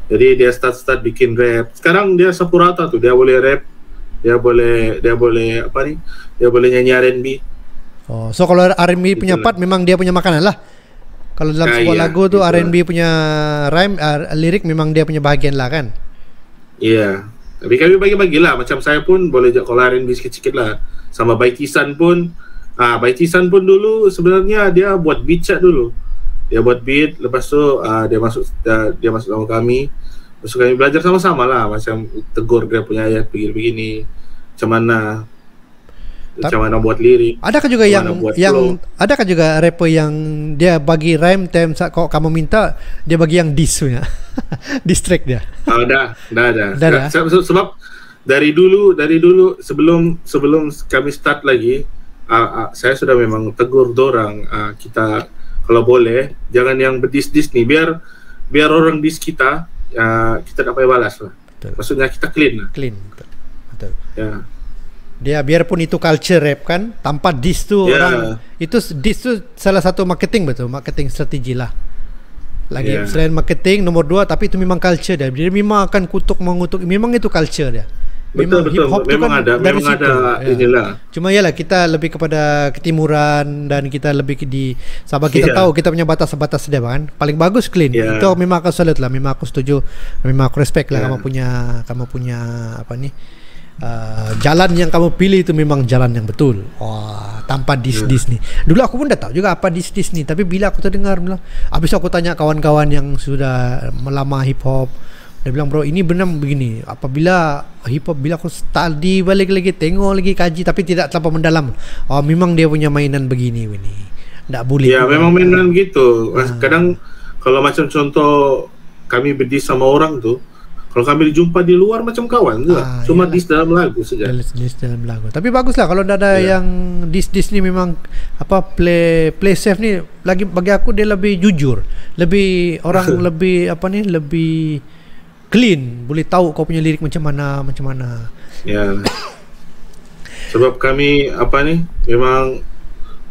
Jadi dia start bikin rap. Sekarang dia sapu rata tu, dia boleh rap, dia boleh apa ni? Dia boleh nyanyi R&B. Oh, so kalau R&B punya part memang dia punya makanan lah. Kalau dalam sebuah lagu tu R&B punya rhyme, lirik memang dia punya bahagian lah kan. Iya. Tapi kami bagi-bagilah. Macam saya pun boleh kalau R&B sikit-sikit lah. Sama Baitisan pun. Baitisan pun dulu sebenarnya dia buat beat chat dulu. Dia buat beat, lepas tu dia masuk sama kami. Lepas tu kami belajar sama-sama lah. Macam tegur dia punya ayat begini-begini. Macam mana buat lirik. Adakah juga adakah juga rapper yang dia bagi rhyme time saat kau kamu minta, dia bagi yang diss punya. Diss track dia. Dah ada. Sebab dari dulu sebelum kami start lagi, saya sudah memang tegur dorang, kita kalau boleh jangan yang berdis-dis nih, biar orang dis kita tak payah balas lah. Betul. Maksudnya kita clean lah. Betul. Ya. Dia biarpun itu culture rap kan, tanpa diss tu orang itu diss tu salah satu marketing, betul, marketing strategi lah. Lagi selain marketing nomor 2, tapi itu memang culture dia. Dia memang akan mengutuk, memang itu culture dia. Memang betul, hip hop memang kan memang ada inilah. Cuma yalah kita lebih kepada ketimuran dan kita lebih di sabar kita tahu kita punya batas-batas dia kan. Paling bagus clean. Itu memang aku salut lah, memang aku setuju, memang aku respect lah kamu punya apa ni? Jalan yang kamu pilih itu memang jalan yang betul. Tanpa dis ni. Dulu aku pun dah tahu juga apa dis ni, tapi bila aku terdengar bilang, habis aku tanya kawan-kawan yang sudah melama hip hop, dia bilang bro ini benar begini. Apabila hip hop, bila aku study balik lagi, tengok lagi, kaji, tapi tidak terlalu mendalam. Memang dia punya mainan begini. Tak boleh. Ya memang mainan gitu. Kadang kalau macam contoh kami berdis sama orang tu, kalau kami dijumpa di luar macam kawan je, cuma dis dalam lagu saja. Dis dalam lagu. Tapi baguslah kalau ada yang dis ni memang play safe ni, lagi bagi aku dia lebih jujur, lebih orang lebih lebih clean, boleh tahu kau punya lirik macam mana. Ya. Sebab kami memang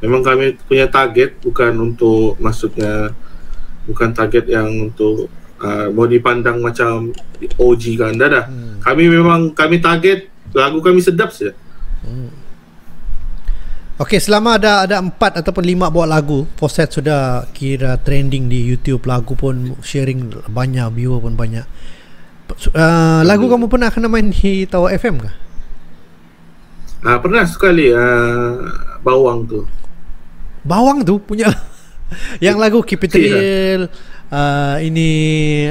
kami punya target bukan target yang untuk mau dipandang macam OG kan, dah. Kami target lagu kami sedap saja. Okey, selama ada 4 ataupun 5 buat lagu, Fawzat sudah kira trending di YouTube, lagu pun sharing banyak, viewer pun banyak. Lagu kamu pernah kena main di Tawa FM kah? Pernah sekali. Bawang tu punya yang lagu Keep It Real. Ini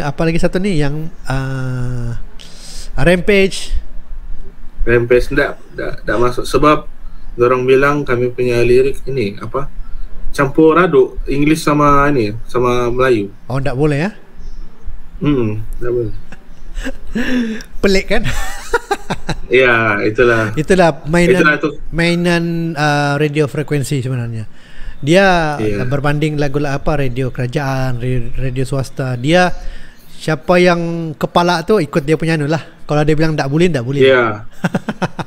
apa lagi satu ni yang Rampage tak masuk sebab orang bilang kami punya lirik ini campur aduk English sama Melayu. Tak boleh ya? Tak boleh. Pelik kan? Ya, itulah mainan radio frekuensi sebenarnya. Dia berbanding lagu radio kerajaan, radio swasta. Dia siapa yang kepala tu ikut dia punya lah. Kalau dia bilang tak boleh. Ya.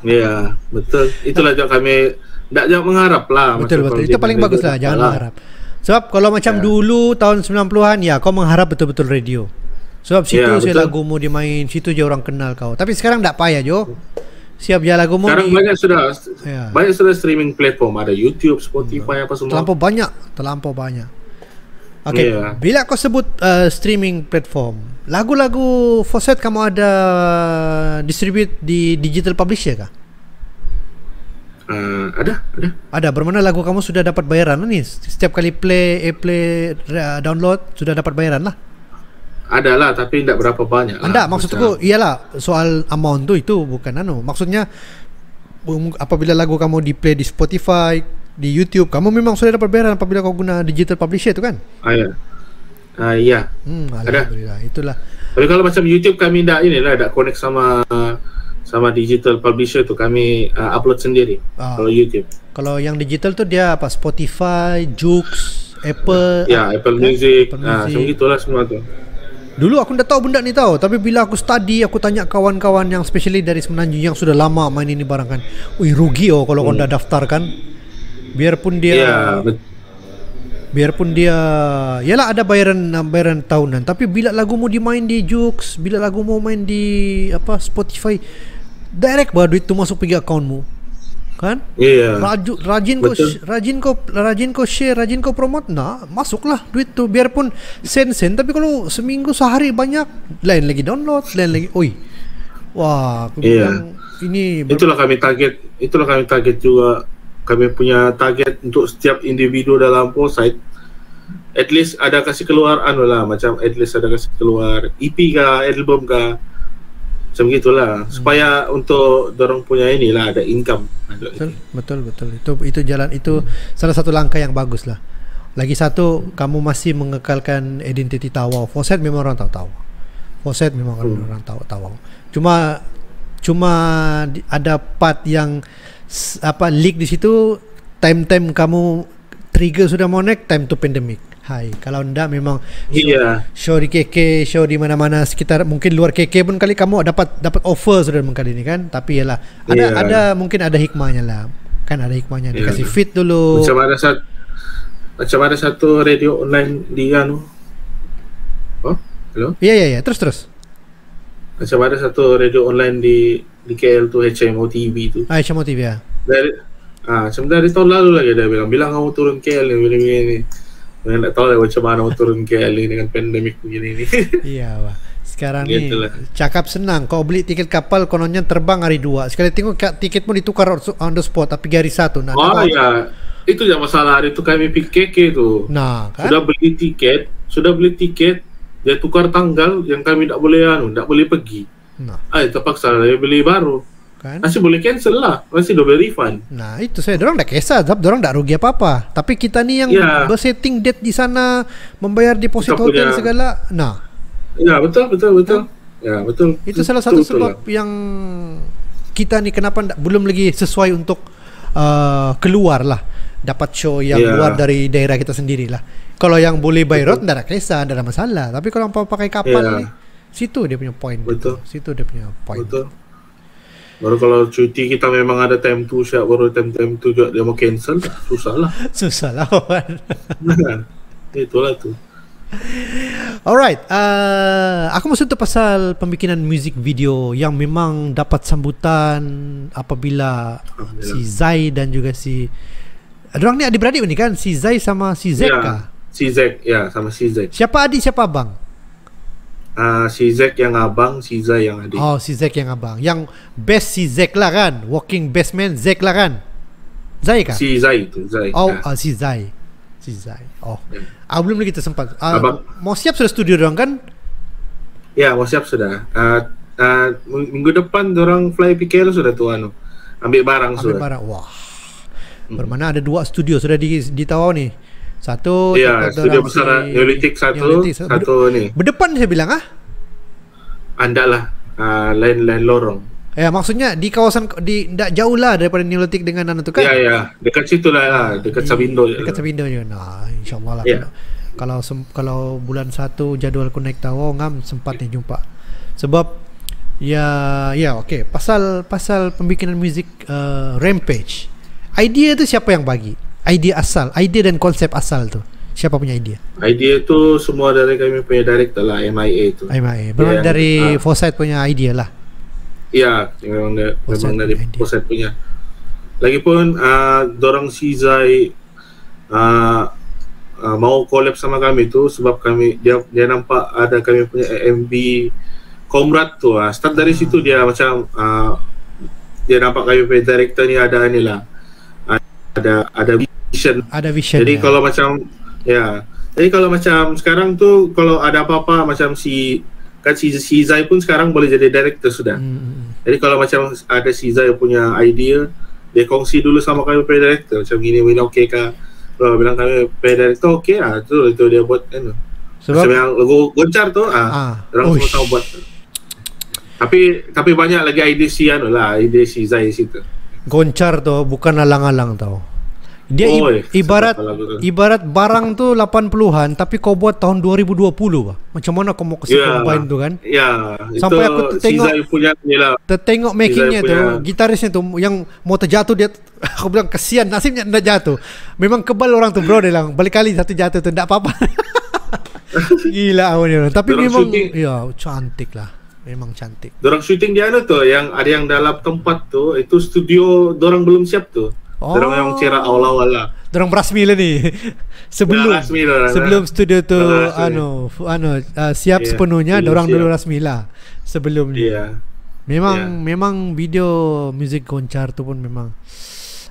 Ya, betul. Itulah kami tak jangan mengharap lah. Betul. Itu paling bagus lah, jangan mengharap. Sebab kalau macam dulu tahun 90-an kau mengharap betul-betul radio. Sebab situ lagumu dimain, situ je orang kenal kau. Tapi sekarang tak payah Jo. Siap je lagumu. Sekarang banyak sudah streaming platform, ada YouTube, Spotify apa semua. Terlampau banyak. Okey, bila kau sebut streaming platform, lagu-lagu Fawzat kamu ada distribute di digital publisher kah? Ada. Bermana lagu kamu sudah dapat bayaran ni? Setiap kali play download sudah dapat bayaran lah. Ada lah, tapi tidak berapa banyak. Maksudku iyalah soal amount tu, itu bukan maksudnya apabila lagu kamu di play di Spotify, di YouTube, kamu memang sudah dapat bayaran apabila kau guna digital publisher tu kan? Ya. Ada. Alhamdulillah. Itulah. Tapi kalau macam YouTube kami tak connect sama digital publisher tu, kami upload sendiri. Kalau YouTube. Kalau yang digital tu dia apa? Spotify, Joox, Apple. Ya, Apple Music. Apple Macam gitulah semua tu. Dulu aku tak tahu benda ni tahu, tapi bila aku study, aku tanya kawan-kawan yang especially dari Semenanjung yang sudah lama main ini barang kan. Wih, rugi kalau kau dah daftar kan. Biarpun dia yalah ada bayaran tahunan, tapi bila lagu mau dimain di Joox, bila lagu mau main di Spotify, direct duit tu masuk pergi akaunmu. Kan? Iya. Rajin kau share, rajin kau promote, masuklah duit tu. Biarpun sen-sen, tapi kalau seminggu sehari banyak, lain lagi download, lain lagi. Wah, aku bilang ini itulah kami target juga. Kami punya target untuk setiap individu dalam Foresight, at least ada kasih keluar macam at least ada kasih keluar EP kah, album kah, macam gitulah, supaya untuk dorong punya inilah ada income. Betul. Itu jalan, itu salah satu langkah yang bagus lah. Lagi satu, kamu masih mengekalkan identiti Tawau. Foresight memang orang tahu. Foresight memang orang tahu. Cuma ada part yang leak di situ. Time kamu trigger sudah mau naik, time to pandemic. Kalau enggak memang show di KK, show di mana-mana sekitar, mungkin luar KK pun kali kamu dapat offer sudah kali ini kan. Tapi yalah, ada mungkin ada hikmahnya lah. Kan ada hikmahnya, dikasih fit dulu. Macam ada satu radio online di halo? Iya, terus. Macam ada satu radio online di KL tu, HMO TV tu. HMO TV ya. Macam dari tahun lalu lagi dia bilang kamu turun KL ni. Saya tak tahu macam mana mau turun KL ni dengan pandemik begini ni. Iya, Wah. Sekarang ni cakap senang. Kau beli tiket kapal, kononnya terbang hari 2. Sekali tengok tiket pun ditukar on the spot, tapi hari 1. Itu je masalah hari tu kami pergi KK tu. Kan? Sudah beli tiket, dia tukar tanggal yang kami tak boleh pergi. Terpaksa dia beli baru. Kan? Masih boleh cancel lah, masih double refund. Itu saya, dorang tak kisah, dorang tak rugi apa-apa. Tapi kita ni yang bersetting date di sana, membayar deposit hotel segala. Ya, betul. Ya, betul. Itu salah satu sebab yang kita ni kenapa belum lagi sesuai untuk keluar lah, dapat show yang luar dari daerah kita sendiri lah. Kalau yang boleh by road, tak ada kisah, tak ada masalah. Tapi kalau pakai kapal ni, situ dia punya point. Betul. Situ dia punya point. Betul. Baru kalau cuti kita memang ada time tu, baru time tu juga dia mau cancel, susah lah kan. Itulah tu. Alright, aku maksud tu pasal pembikinan music video yang memang dapat sambutan apabila si Zai dan juga si dorang ni adik-beradik ni kan, si Zai sama si Zek kah? Si Zek, sama si Zek. Siapa adik, siapa abang? Si Zek yang abang, si Zai yang adik. Si Zek yang abang. Yang best si Zek lah kan, walking best man Zek lah kan. Zai kah? Si Zai tu, Zai. Si Zai. Belum lagi tersempat. Mau siap sudah studio dorang kan? Ya, mau siap sudah. Minggu depan dorang fly PKL sudah tu ambil barang. Wah. Bermana ada 2 studio sudah di Tawau ni. Satu studio besar Neolitik satu ni. Berdepan saya bilang Anda lah lain lorong. Maksudnya di kawasan tak jauh lah daripada Neolitik dengan tu kan? Ya, dekat situ lah, dekat Sabindo. Dekat Sabindo je. InsyaAllah lah. Kalau bulan 1 jadual aku naik Tawau, sempat ni jumpa. Sebab okey, pasal pembikinan muzik Rampage. Idea tu siapa yang bagi? Idea dan konsep asal tu siapa punya idea? Idea tu semua dari kami punya director lah, MIA tu. Memang dari Foresight punya idea lah. Ya, memang dari Foresight punya. Lagipun dorang si Zai mau collab sama kami tu sebab dia nampak ada kami punya MV Komrad tu. Start dari situ dia macam dia nampak kami punya director ni ada vision. Jadi kalau macam sekarang tu kalau ada apa-apa macam si Zai pun sekarang boleh jadi director sudah. Jadi kalau macam ada si Zai punya idea, dia kongsi dulu sama kami punya director macam gini, okey kah? Kalau bilang kami punya director okey lah, itu dia buat kan. Macam yang logo Goncar tu, orang semua tahu buat. Tapi banyak lagi IDC IDC Zai situ. Goncar tu bukan alang-alang tau. Dia ibarat barang tu 80-an tapi kau buat tahun 2020 bah. Macam mana kau mau kasi combine tu kan? Ya, sampai aku tertengok makingnya tu, gitarisnya tu yang mau terjatuh dia, aku bilang kesian nasibnya tidak jatuh. Memang kebal orang tu bro, dia bilang balik kali satu jatuh tu tidak apa-apa. Gila awalnya. Tapi memang cantik lah. Memang cantik. Dorang syuting di tu yang ada yang dalam tempat tu, itu studio dorang belum siap tu. Dorang yang cerah awal-awal lah. Dorang berasmi lah ni. Sebelum studio tu siap sepenuhnya, dorang dulu rasmi lah sebelum ni. Memang video muzik Goncar tu pun memang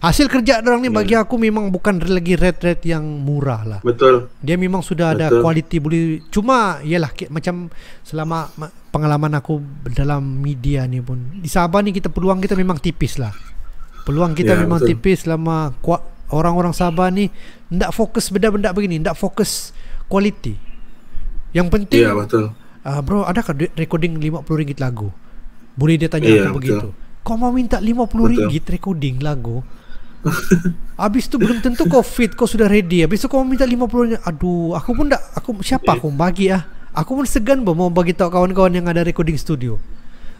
hasil kerja dorang ni bagi aku memang bukan lagi rate yang murah lah. Betul. Dia memang sudah ada kualiti boleh. Cuma yalah macam selama pengalaman aku dalam media ni pun di Sabah ni peluang kita memang tipis lah. Peluang kita memang tipis selama orang-orang Sabah ni ndak fokus benda-benda begini, ndak fokus kualiti. Yang penting bro, adakah recording RM50 lagu? Boleh dia tanya aku begitu. Kau mau minta RM50 recording lagu? Habis tu belum tentu kau fit, kau sudah ready. Habis tu kau minta RM50. Aduh, aku pun siapa aku bagi Aku pun segan mau bagi tahu kawan-kawan yang ada recording studio.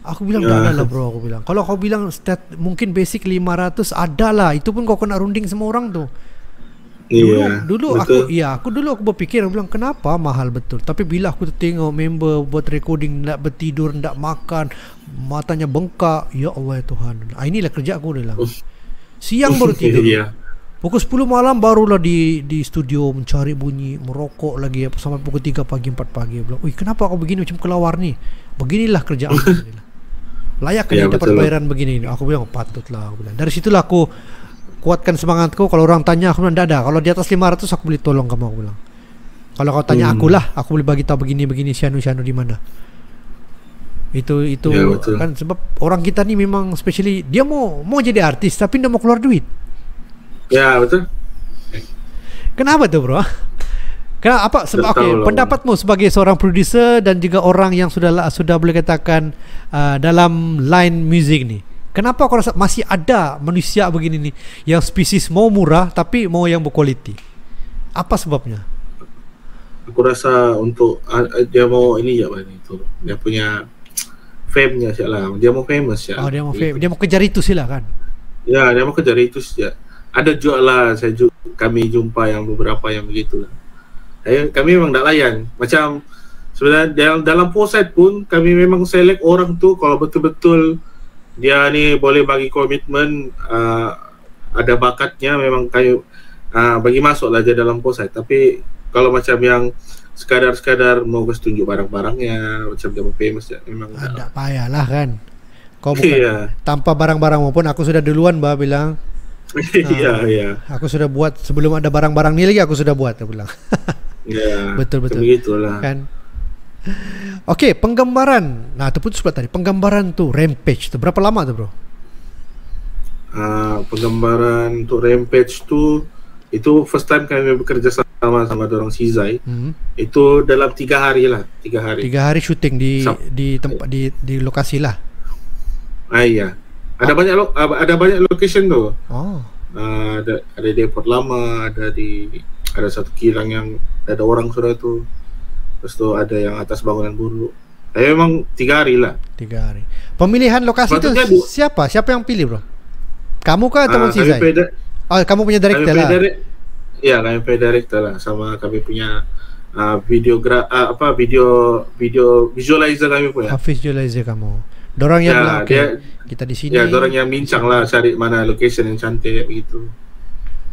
Aku bilang dah lah bro, aku bilang. Kalau kau bilang mungkin basic 500 ada lah. Itu pun kau kena runding semua orang tu. Dulu aku berpikir, aku bilang kenapa mahal betul. Tapi bila aku tengok member buat recording tak bertidur, tak makan, matanya bengkak, ya Allah ya Tuhan. Inilah kerja aku dia bilang. Siang baru tidur. Pukul 10 malam barulah di studio mencari bunyi, merokok lagi sampai pukul 3 pagi 4 pagi. Bilang, kenapa kau begini macam kelawar ni? Beginilah kerjaan. Layak kan dapat bayaran begini. Aku bilang patutlah, aku bilang. Dari situlah aku kuatkan semangatku. Kalau orang tanya aku bilang ada. Kalau di atas 500 aku boleh tolong kamu, aku bilang. Kalau kau tanya akulah, aku boleh bagi tahu begini syanu di mana. Itu kan sebab orang kita ni memang especially dia mau jadi artis tapi dia mau keluar duit. Ya betul. Kenapa tuh bro? Kenapa? Sebab pendapatmu sebagai seorang producer dan juga orang yang sudah boleh katakan dalam line music ni, kenapa kau rasa masih ada manusia begini nih yang spesies mau murah tapi mau yang berkualiti? Apa sebabnya? Aku rasa untuk dia mau ini itu dia punya fame-nya sialah. Dia mau famous ya. Dia mau fame. Dia mau kejar itu sila kan? Ya, dia mau kejar itu saja. Ada juga lah kami jumpa yang beberapa yang begitulah. Kami memang tak layan. Macam sebenarnya dalam posite pun kami memang select orang tu kalau betul-betul dia ni boleh bagi komitmen, ada bakatnya, memang kami bagi masuk lah dia dalam posite. Tapi kalau macam yang sekadar mau tunjuk barang-barangnya, macam dia mau famous ya, memang tak payahlah kan. Kau bukan tanpa barang-barang maupun aku sudah duluan bilang. Aku sudah buat sebelum ada barang-barang ni lagi aku sudah buat, aku bilang. Betul begitulah kan. Okey, penggambaran. Nah, terputus pula tadi. Penggambaran tu Rampage tu berapa lama tu bro? Penggambaran untuk Rampage tu itu first time kami bekerja sama dorang Sizai. Itu dalam 3 hari lah. 3 hari. 3 hari syuting di tempat di lokasi lah. Iya. Ada banyak location tu. Ada di airport lama, ada satu kilang yang ada orang sudah tu. Terus tu ada yang atas bangunan buruk. Memang 3 hari lah. 3 hari. Pemilihan lokasi tu siapa yang pilih bro? Kamu kah atau Sizai? Kamu punya director lah. Ya, kami punya director lah, sama kami punya video visualizer kami punya. Visualizer kamu. Dorang yang bilang kita di sini. Ya, dorang yang bincang lah cari mana location yang cantik begitu.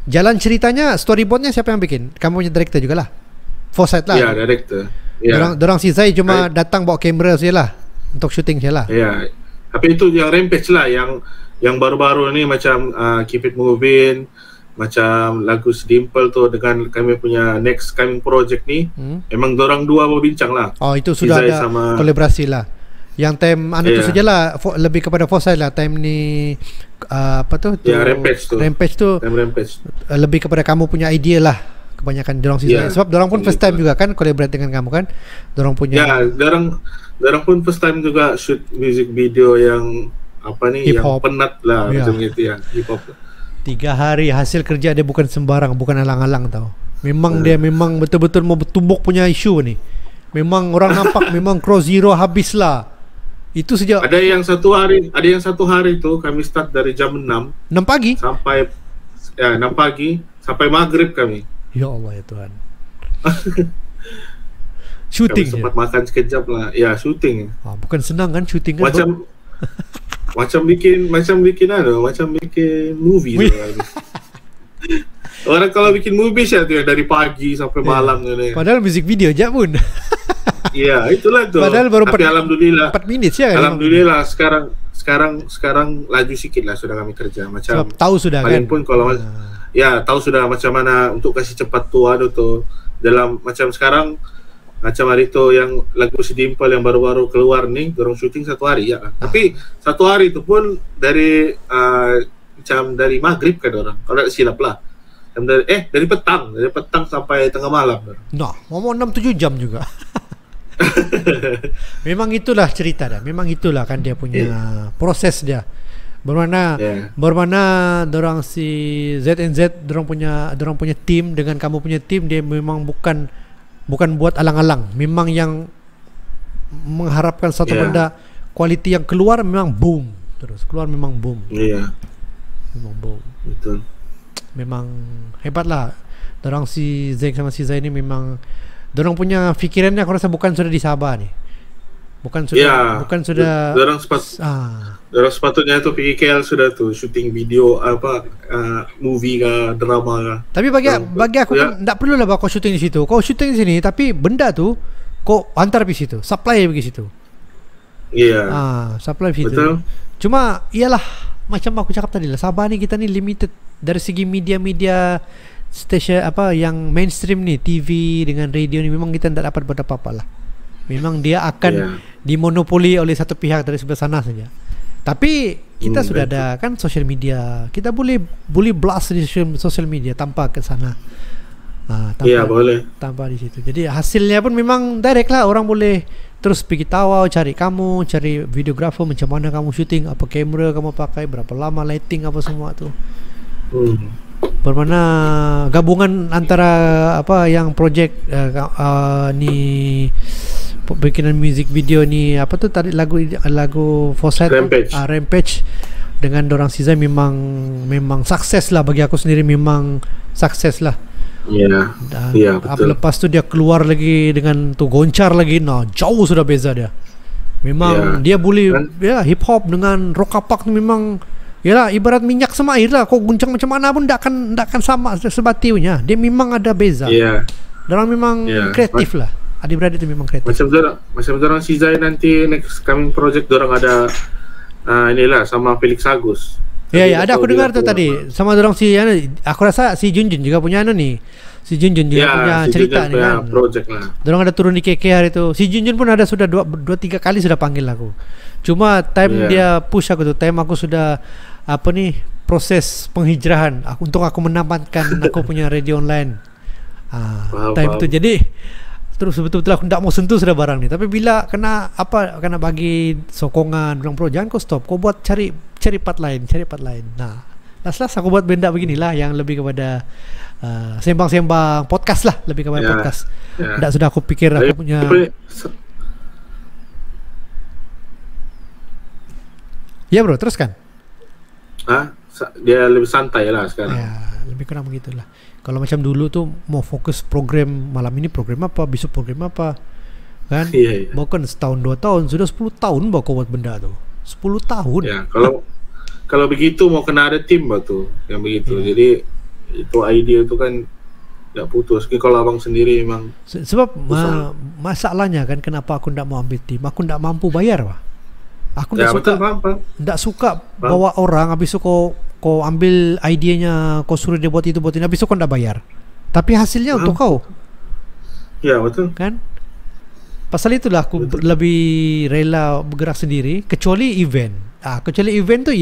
Jalan ceritanya, storyboardnya siapa yang bikin? Kamu punya director juga lah. Foresight lah. Ya, director. Dorang Sizai cuma datang bawa kamera saja lah untuk syuting saja lah. Ya. Tapi itu yang Rampage lah, yang baru-baru ni macam Keep It Moving, macam lagu Sedimple tu dengan kami punya next coming project ni, memang dorang dua berbincang lah. Itu sudah Sizai ada kolaborasi lah. Yang time tu sajalah lebih kepada Foresight lah. Time ni Rampage tu. Rampage tu lebih kepada kamu punya idea lah. kebanyakan dorang sisa. Sebab dorang pun first time juga kan collaborate dengan kamu kan. Dorang punya. Ya, dorang pun first time juga shoot music video yang apa nih, hip-hop. yang penat lah macam gitu ya, hip hop. 3 hari hasil kerja dia bukan sembarang, bukan alang-alang tau. Memang dia memang betul-betul mau bertumbuk punya isu ni. Memang orang nampak memang cross zero habis lah. Itu sejak Ada yang satu hari tu kami start dari jam 6 pagi sampai 6 pagi sampai maghrib kami. Ya Allah ya Tuhan. Kami Shooting je. sempat makan sekejap lah. Ya, shooting. Bukan senang kan shooting kan. Macam bikin movie tu kan. Orang kalau bikin movie sih tu dari pagi sampai malam tu. Padahal music video je pun. Iya, itulah tu. Padahal baru Tapi alhamdulillah 4 minit ya kan. Alhamdulillah sekarang laju sikit lah sudah kami kerja macam. Sebab tahu sudah paling kan. pun kalau ya tahu sudah macam mana untuk kasih cepat tu dalam macam sekarang macam hari tu yang lagu Si Dimple yang baru-baru keluar ni dorong syuting 1 hari ya. Tapi 1 hari itu pun dari macam dari maghrib kan orang. Kalau tak silap lah. Dari petang sampai tengah malam. Nah, mau 6-7 jam juga. Memang itulah cerita dah. Memang itulah kan dia punya proses dia. Bermana dorang si ZNZ dorang punya tim dengan kamu punya tim, dia memang bukan buat alang-alang. Memang yang mengharapkan satu benda quality yang keluar memang boom. Terus keluar memang boom. Iya. Memang boom. Betul. Memang hebat lah. Dorang si Zack sama si Zai ni memang dorang punya fikirannya aku rasa bukan sudah di Sabah ni. Bukan sudah dorang sepatutnya tu pergi KL sudah tu syuting video movie ke drama ke. Tapi bagi aku kan tak perlu lah kau syuting di situ. Kau syuting di sini tapi benda tu kau hantar pergi situ, supply pergi situ. Iya. Supply pergi situ. Betul. Cuma iyalah macam aku cakap tadi lah, Sabah ni kita ni limited dari segi media-media station yang mainstream ni, TV dengan radio ni memang kita tak dapat buat apa-apa lah. Memang dia akan dimonopoli oleh satu pihak dari sebelah sana saja. Tapi kita sudah ada kan social media. Kita boleh blast di social media tanpa ke sana. Boleh. Tanpa di situ. Jadi hasilnya pun memang direct lah, orang boleh terus pergi tahu, cari kamu, cari videographer macam mana kamu syuting, apa kamera kamu pakai, berapa lama lighting apa semua tu. Bermana gabungan antara yang project ni bikinan music video ni tadi lagu Foresight Rampage dengan dorang Sizai memang sukses lah bagi aku sendiri, memang sukses lah. Betul. Lepas tu dia keluar lagi dengan tu goncar lagi, jauh sudah beza dia. Memang dia boleh hip hop dengan rockapak tu memang ibarat minyak sama air lah. Kau guncang macam mana pun tak akan sama sebatiunya. Dia memang ada beza. Dorang memang kreatif lah. Adik-beradik itu memang kreatif. Macam dorang si Zai nanti next coming project dorang ada inilah sama Felix Agus. Ya, ada aku dengar tu tadi sama dorang aku rasa si Junjun juga punya si Junjun juga punya cerita ni kan. Project lah. Dorang ada turun di KK hari tu. Si Junjun pun ada sudah 2-3 kali sudah panggil aku. Cuma time dia push aku tu, time aku sudah proses penghijrahan untuk aku menamatkan aku punya radio online. Time tu jadi terus betul-betul aku tak mau sentuh sudah barang ni. Tapi bila kena bagi sokongan bilang, bro jangan kau stop, kau buat cari part lain. Nah, last aku buat benda beginilah yang lebih kepada sembang-sembang podcast lah, lebih kepada podcast. Tak sudah aku pikir aku punya ya bro, teruskan. Dia lebih santai lah sekarang. Ya, lebih kurang begitulah. Kalau macam dulu tu mau fokus program malam ini program apa, besok program apa, kan? Bukan setahun 2 tahun, sudah 10 tahun baru kau buat benda tu. 10 tahun. Ya, kalau begitu mau kena ada tim tu yang begitu. Jadi itu idea tu kan tak putus. Kalau abang sendiri memang sebab masalahnya kan kenapa aku tak mau ambil tim? Aku tak mampu bayar pak. Aku tak suka bawa orang habis tu kau ambil idenya, kau suruh dia buat itu buat ini, habis tu kau tak bayar. Tapi hasilnya untuk kau. Ya betul. Kan? Pasal itulah aku lebih rela bergerak sendiri, kecuali event. Kecuali event tu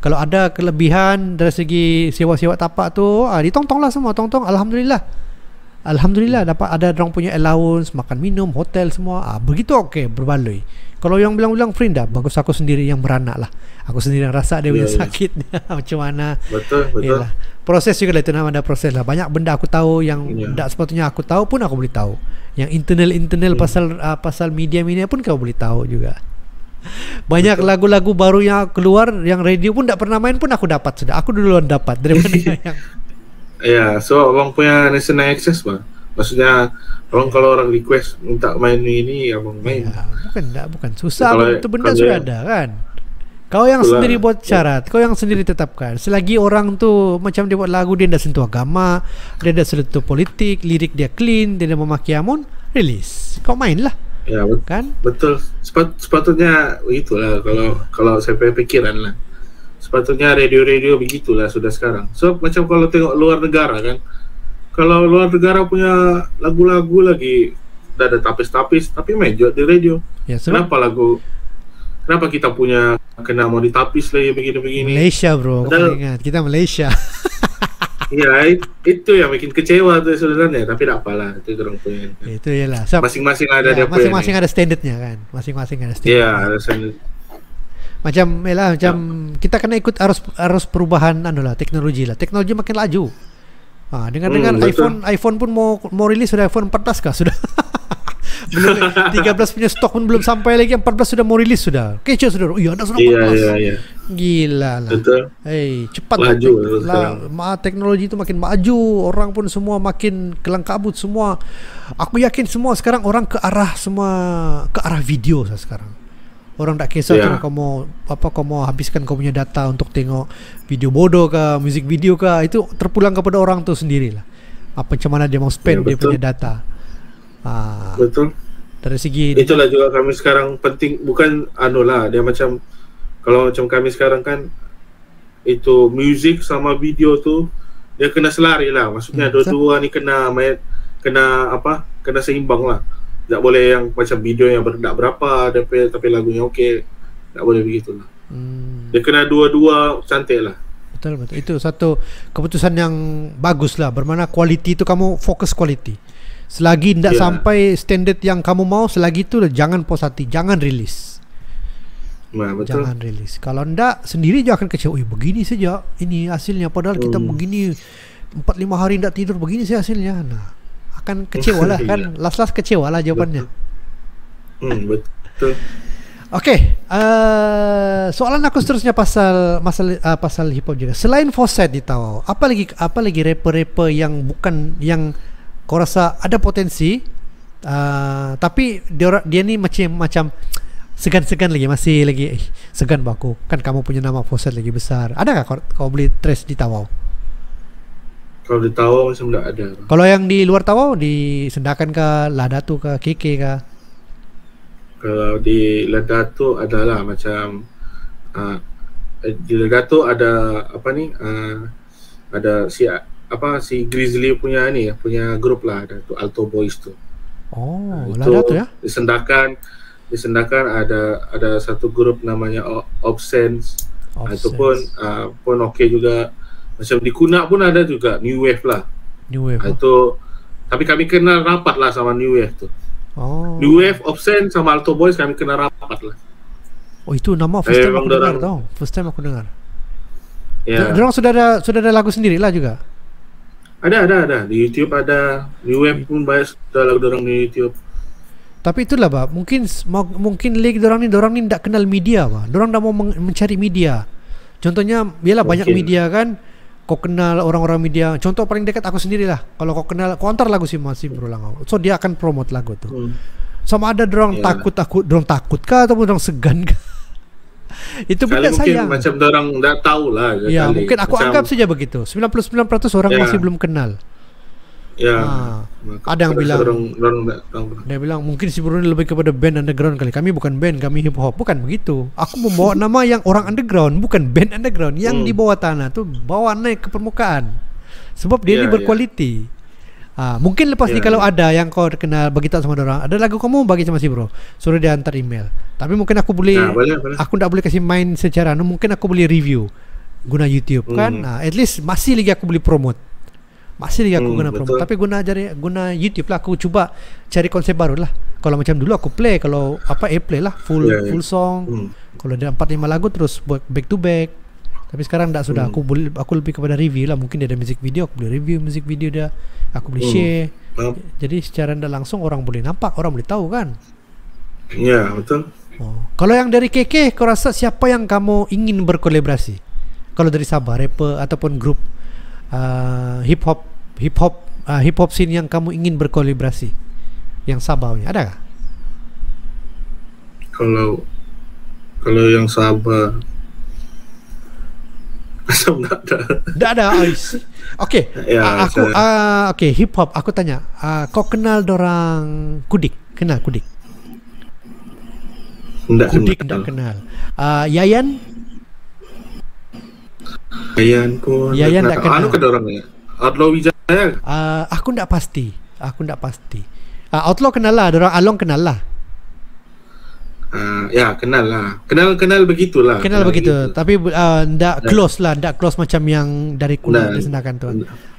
kalau ada kelebihan dari segi sewa-sewa tapak tu, ditong-tong lah semua, tong-tong alhamdulillah. Alhamdulillah dapat ada orang punya allowance, makan minum, hotel semua. Begitu okey, berbaloi. Kalau yang bilang-bilang free dah, bagus aku sendiri yang beranak lah. Aku sendiri yang rasa dia punya sakit macam mana. Betul. Yalah. Proses juga lah, itu nama ada proses lah. Banyak benda aku tahu yang tak sepatutnya aku tahu pun aku boleh tahu. Yang internal pasal media pun kau boleh tahu juga. Banyak lagu-lagu baru yang keluar, yang radio pun tak pernah main pun aku dapat sudah. Aku duluan dapat daripada yang ya, so abang punya national access bang. Maksudnya abang kalau orang request minta main ini, abang main. Ya, bukan susah. Itu benda sudah ada kan. Kau yang sendiri buat syarat, kau yang sendiri tetapkan. Selagi orang tu macam dia buat lagu, dia tidak sentuh agama, dia tidak sentuh politik, lirik dia clean, dia tidak memaki amun, release. Kau main lah. Ya, kan? Betul. Sepatutnya itulah kalau saya pikiran lah. Sepatutnya radio-radio begitulah sudah sekarang. So macam kalau tengok luar negara kan, kalau luar negara punya lagu-lagu lagi dah ada tapis-tapis, tapi main juga di radio. Ya, Kenapa kita punya kena mau ditapis lagi begini-begini? Malaysia bro, kau ingat kita Malaysia. Iya, itu yang bikin kecewa tuh sebenarnya, tapi tak apalah, itu orang punya. Itu ialah. Masing-masing ada dia punya. Masing-masing ada standardnya kan. Masing-masing ada standard. Iya, ada standard. Macam kita kena ikut arus perubahan teknologi lah. Teknologi makin laju. Dengar iPhone pun mau rilis sudah iPhone 14 kah sudah. Belum 13 punya stok pun belum sampai lagi, 14 sudah mau rilis sudah. Kecoh sudah. Iya, ada sudah 14. Iya. Gila lah. Betul. Cepat maju lah. Teknologi itu makin maju, orang pun semua makin kelang kabut semua. Aku yakin semua sekarang orang ke arah video sekarang. Orang tak kisah kau mau habiskan kau punya data untuk tengok video bodoh ke, musik video ke, itu terpulang kepada orang tu sendirilah. Macam mana dia mau spend dia punya data. Betul. Dari segi itulah juga kami sekarang penting, bukan dia macam kalau macam kami sekarang kan itu musik sama video tu dia kena selari lah. Maksudnya dua-dua ni kena seimbang lah. Tak boleh yang macam video yang berapa tapi lagunya okey. Tak boleh begitulah. Dia kena dua-dua cantik lah. Betul. Itu satu keputusan yang bagus lah. Bermakna quality itu kamu fokus quality. Selagi tidak sampai standard yang kamu mau, selagi itu jangan puas hati, jangan rilis. Betul. Jangan rilis. Kalau tidak sendiri je akan kecewa. Begini saja ini hasilnya, padahal kita begini 4-5 hari tidak tidur, begini saja hasilnya. Akan kecewa lah kan. Last kecewa lah jawapannya. Betul. Okey, soalan aku seterusnya pasal hip hop juga. Selain Fawcett di Tawau, apa lagi rapper-rapper yang bukan yang kau rasa ada potensi, tapi dia ni macam segan-segan lagi, masih lagi segan baku. Kan kamu punya nama Fawcett lagi besar. Adakah kau boleh trace di Tawau? Kalau di Tawau macam tak ada. Kalau yang di luar Tawau, di Sendakan ke, Ladatu ke, KK ke? Kalau di Ladatu adalah macam di Ladatu ada ada si Grizzly punya grup lah, ada tu Alto Boys tu. Ladatu ya? Di Sendakan ada satu grup namanya Obsense. Itu pun okey juga. Macam di Kunak pun ada juga New Wave lah. New Wave. Itu tapi kami kenal rapat lah sama New Wave tu. New Wave, Obscene sama Alto Boys kami kena rapat lah. Itu nama first time aku dengar tau. First time aku dengar. Ya. Dorang sudah ada lagu sendiri lah juga. Ada di YouTube ada. New Wave pun banyak sudah lagu dorang di YouTube. Tapi itulah bah, mungkin lagi dorang ni tak kenal media bah. Dorang dah mau mencari media. Contohnya biarlah banyak media kan. Kau kenal orang-orang media. Contoh paling dekat aku sendirilah. Kalau kau kenal, kau antar lagu si Masih Berulang. So dia akan promote lagu tu. Sama ada dorang takut kah ataupun dorang segan kah? Itu benda sayang. Macam dorang tak tahu lah. Ya, mungkin aku anggap saja begitu. 99% orang masih belum kenal. Ya. Ada yang bilang dia bilang mungkin si Brunei lebih kepada band underground kali. Kami bukan band, kami hip hop. Bukan begitu. Aku membawa nama yang orang underground, bukan band underground. Yang di bawah tanah tu bawa naik ke permukaan. Sebab dia ni berkualiti. Mungkin lepas ni kalau ada yang kau kenal, bagi tahu sama orang, ada lagu kamu bagi sama si bro, suruh dia hantar email. Tapi mungkin aku boleh, aku tak boleh kasih main secara, mungkin aku boleh review guna YouTube kan. At least masih lagi aku boleh promote. Masih lagi aku guna promo, betul. tapi guna YouTube lah. Aku cuba cari konsep baru lah. Kalau macam dulu aku play, kalau play lah full song. Kalau ada 4-5 lagu terus buat back to back. Tapi sekarang tak sudah. Aku lebih kepada review lah. Mungkin dia ada music video, aku boleh review music video dia. Aku boleh share. Jadi secara tidak langsung orang boleh nampak, orang boleh tahu kan. Ya, betul. Kalau yang dari KK, kau rasa siapa yang kamu ingin berkolaborasi? Kalau dari Sabah, rapper ataupun grup hip hop scene yang kamu ingin berkolaborasi, yang Sabah punya, ada kah? Kalau yang Sabah macam tak ada. Okey. Ya, okey, hip hop aku tanya, kau kenal dorang Kudik? Kenal Kudik? Kudik tak kenal. Yayan pun tak kenal. Anu ke dorang ya? Outlaw Wijaya. Aku tak pasti. Outlaw kenal lah, dorang Along kenal lah. Ya, kenal lah. Kenal begitulah. Kenal begitu. Tapi ndak close lah, ndak close macam yang dari kuliah disendakan tu.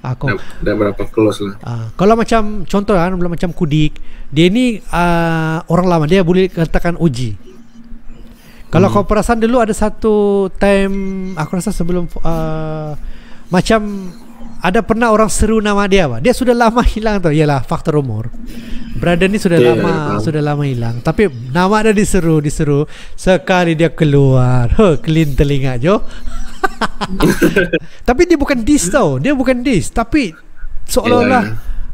Aku ndak berapa close lah. Kalau macam contoh lah, macam Kudik, dia ni orang lama, dia boleh katakan OG. Kalau kau perasan dulu ada satu time, aku rasa sebelum macam ada pernah orang seru nama dia, apa? Dia sudah lama hilang tu. Yalah, faktor umur. Brother ni sudah lama hilang. Tapi nama dia diseru. Sekali dia keluar, clean telinga Jo. Tapi dia bukan diss tau. Tapi seolah-olah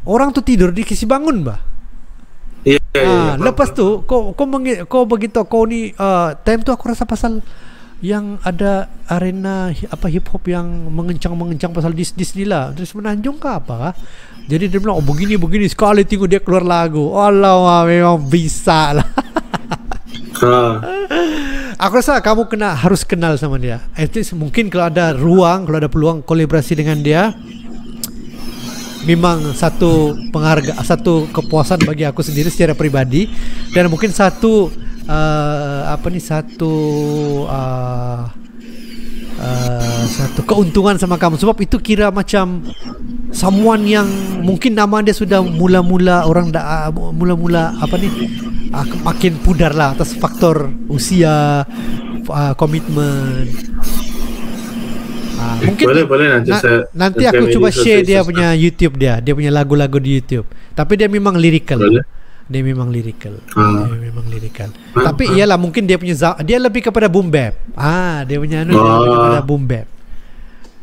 orang tu tidur dikasih bangun bah. Lepas tu kau begitu kau ni time tu aku rasa pasal yang ada arena hip hop yang mengencang pasal dis ni lah. Terus Semenanjung ke apa kah? Jadi dia bilang begini sekali tengok dia keluar lagu. Allah, memang bisa lah. Aku rasa kamu harus kenal sama dia. At least mungkin kalau ada peluang kolaborasi dengan dia, memang satu satu kepuasan bagi aku sendiri secara pribadi, dan mungkin satu satu keuntungan sama kamu, sebab itu kira macam someone yang mungkin nama dia sudah mula-mula makin pudar lah atas faktor usia, komitmen. Mungkin boleh nanti aku cuba share dia punya YouTube, dia punya lagu-lagu di YouTube. Tapi dia memang lyrical. Dia memang lyrical. Tapi iyalah, mungkin dia lebih kepada boom bap. Dia punya dia lebih kepada boom bap.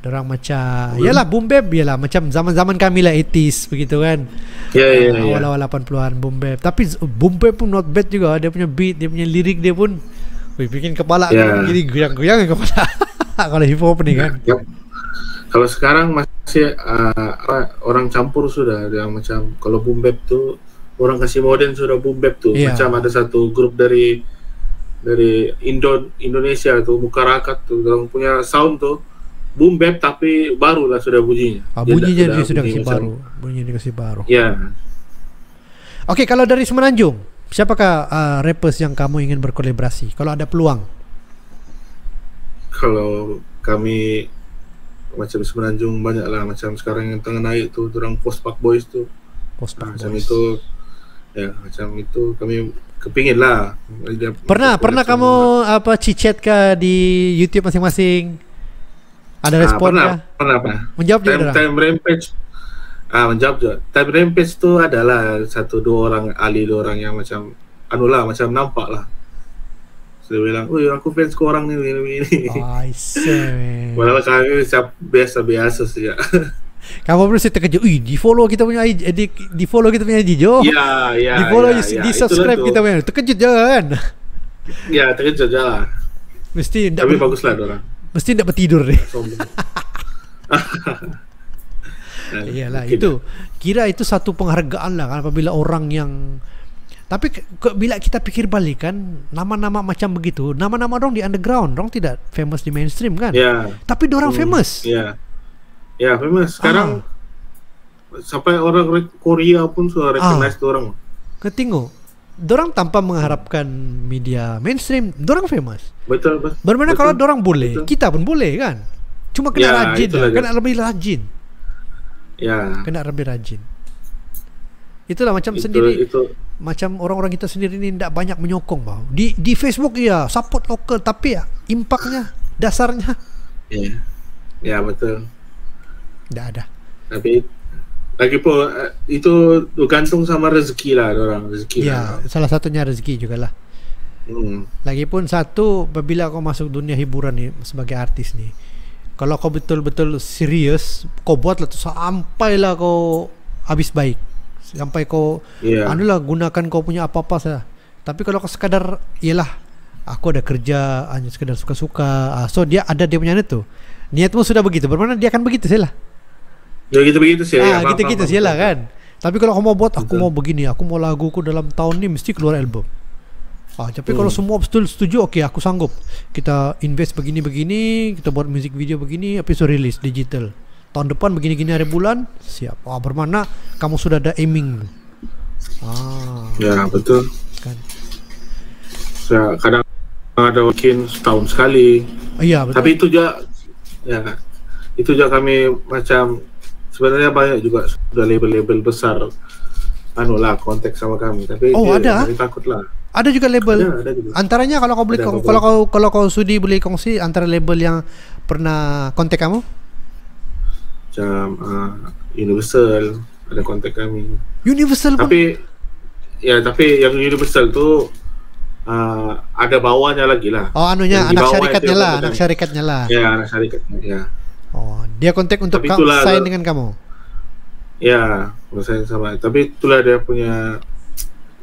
Dorang macam iyalah boom bap, macam zaman-zaman kami lah 80s begitu kan. Awal-awal 80-an boom bap. Tapi boom bap pun not bad juga. Dia punya beat, dia punya lirik dia pun bikin kepala jadi goyang-goyang kepala. Kalau hip hop ni kan. Kalau sekarang masih orang campur sudah, yang macam kalau boom bap tu orang kasih modern sudah boom bap tu. Macam ada satu grup dari Indonesia tu, Mukarakat tu, orang punya sound tu boom bap tapi baru lah sudah bunyinya. Bunyinya dia sudah kasih baru. Bunyinya dia kasih baru. Ya. Okey, kalau dari Semenanjung, siapakah rappers yang kamu ingin berkolaborasi kalau ada peluang? Kalau kami macam Semenanjung banyak lah, macam sekarang yang tengah naik tu orang Postpak Boys tu. Macam itu kami kepingin lah. Pernah kamu cicet ke di YouTube masing-masing? Ada respon pernah. Menjawab juga Time Rampage. Menjawab juga. Time Rampage tu adalah 1-2 orang ahli, 2 orang yang macam macam nampak lah. Dia bilang, aku fans kau orang ni. Walau kami biasa saja. Kamu mesti terkejut. Di follow kita punya di follow kita punya IG Jo. Di follow di subscribe kita punya. Terkejut je kan? Ya, terkejut je lah. Tapi baguslah orang. Mesti tak bertidur ni. Iyalah, itu kira itu satu penghargaan lah kan, apabila orang yang. Tapi bila kita pikir balik kan, nama-nama macam begitu, nama-nama dong di underground, dong tidak famous di mainstream kan? Tapi dorang famous. Ya, famous. Sekarang sampai orang Korea pun sudah recognize orang. Ketinggu. Dorang tanpa mengharapkan media mainstream, dorang famous. Betul. Bermakna kalau dorang boleh, kita pun boleh kan? Cuma kena rajin lah, kena lebih rajin. Ya. Kena lebih rajin. Itulah macam macam orang-orang kita sendiri ni tidak banyak menyokong bau. Di Facebook ya support lokal, tapi ya impaknya dasarnya. Ya betul. Tidak ada. Tapi lagi pun itu bergantung sama rezeki lah orang rezeki. Ya, salah satunya rezeki juga lah. Lagipun satu, apabila kau masuk dunia hiburan nih sebagai artis nih, kalau kau betul-betul serius, kau buatlah tuh sampailah kau habis baik, sampai kau anulah gunakan kau punya apa-apa saja. Tapi kalau kau sekadar ialah aku ada kerja hanya sekadar suka-suka, so dia ada dia punya itu. Niatmu sudah begitu, bermakna dia akan begitu sih lah. Ya gitu-begitu sih. Gitu-gitu sih lah kan. Tapi kalau kau mau buat, aku mau begini, aku mau laguku dalam tahun ini mesti keluar album. Tapi kalau semua betul setuju, oke, aku sanggup. Kita invest begini-begini, kita buat music video begini, episode rilis digital. Tahun depan begini-gini hari bulan, siap. Bermakna kamu sudah ada aiming. Ya betul. Kan. Kadang ada mungkin setahun sekali. Iya betul. Tapi itu juga kami macam sebenarnya banyak juga sudah label-label besar kontak sama kami. Tapi ada. Takut lah. Ada juga label. Ada juga. Antaranya kalau kau beli kalau kau sudi beli kongsi antara label yang pernah kontak kamu? Macam Universal ada kontak kami. Universal pun? Tapi yang Universal tu ada bawahnya lagi lah. Anak syarikatnya lah. Ya, anak syarikatnya. Ya. Dia kontak untuk sign dengan kamu. Ya, sign sama. Tapi itulah dia punya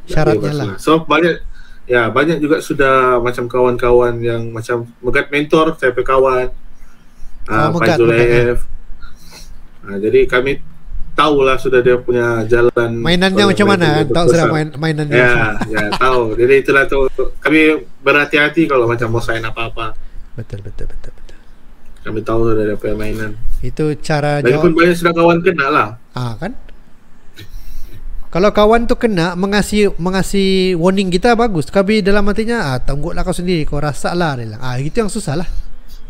syaratnya lah. So banyak juga sudah macam kawan-kawan yang macam Megat mentor, saya punya kawan. Pak Zulef. Jadi kami tahulah sudah dia punya jalan mainannya macam mana kan, tahu sudah mainannya. Ya tahu. Jadi itulah tu kami berhati-hati kalau macam mau sign apa-apa. Betul. Kami tahu sudah dia punya mainan. Itu cara Lagipun banyak sudah kawan kena lah. Kan? Kalau kawan tu kena mengasih warning kita bagus. Tapi dalam hatinya tunggulah kau sendiri, kau rasa lah dia bilang. Itu yang susah lah.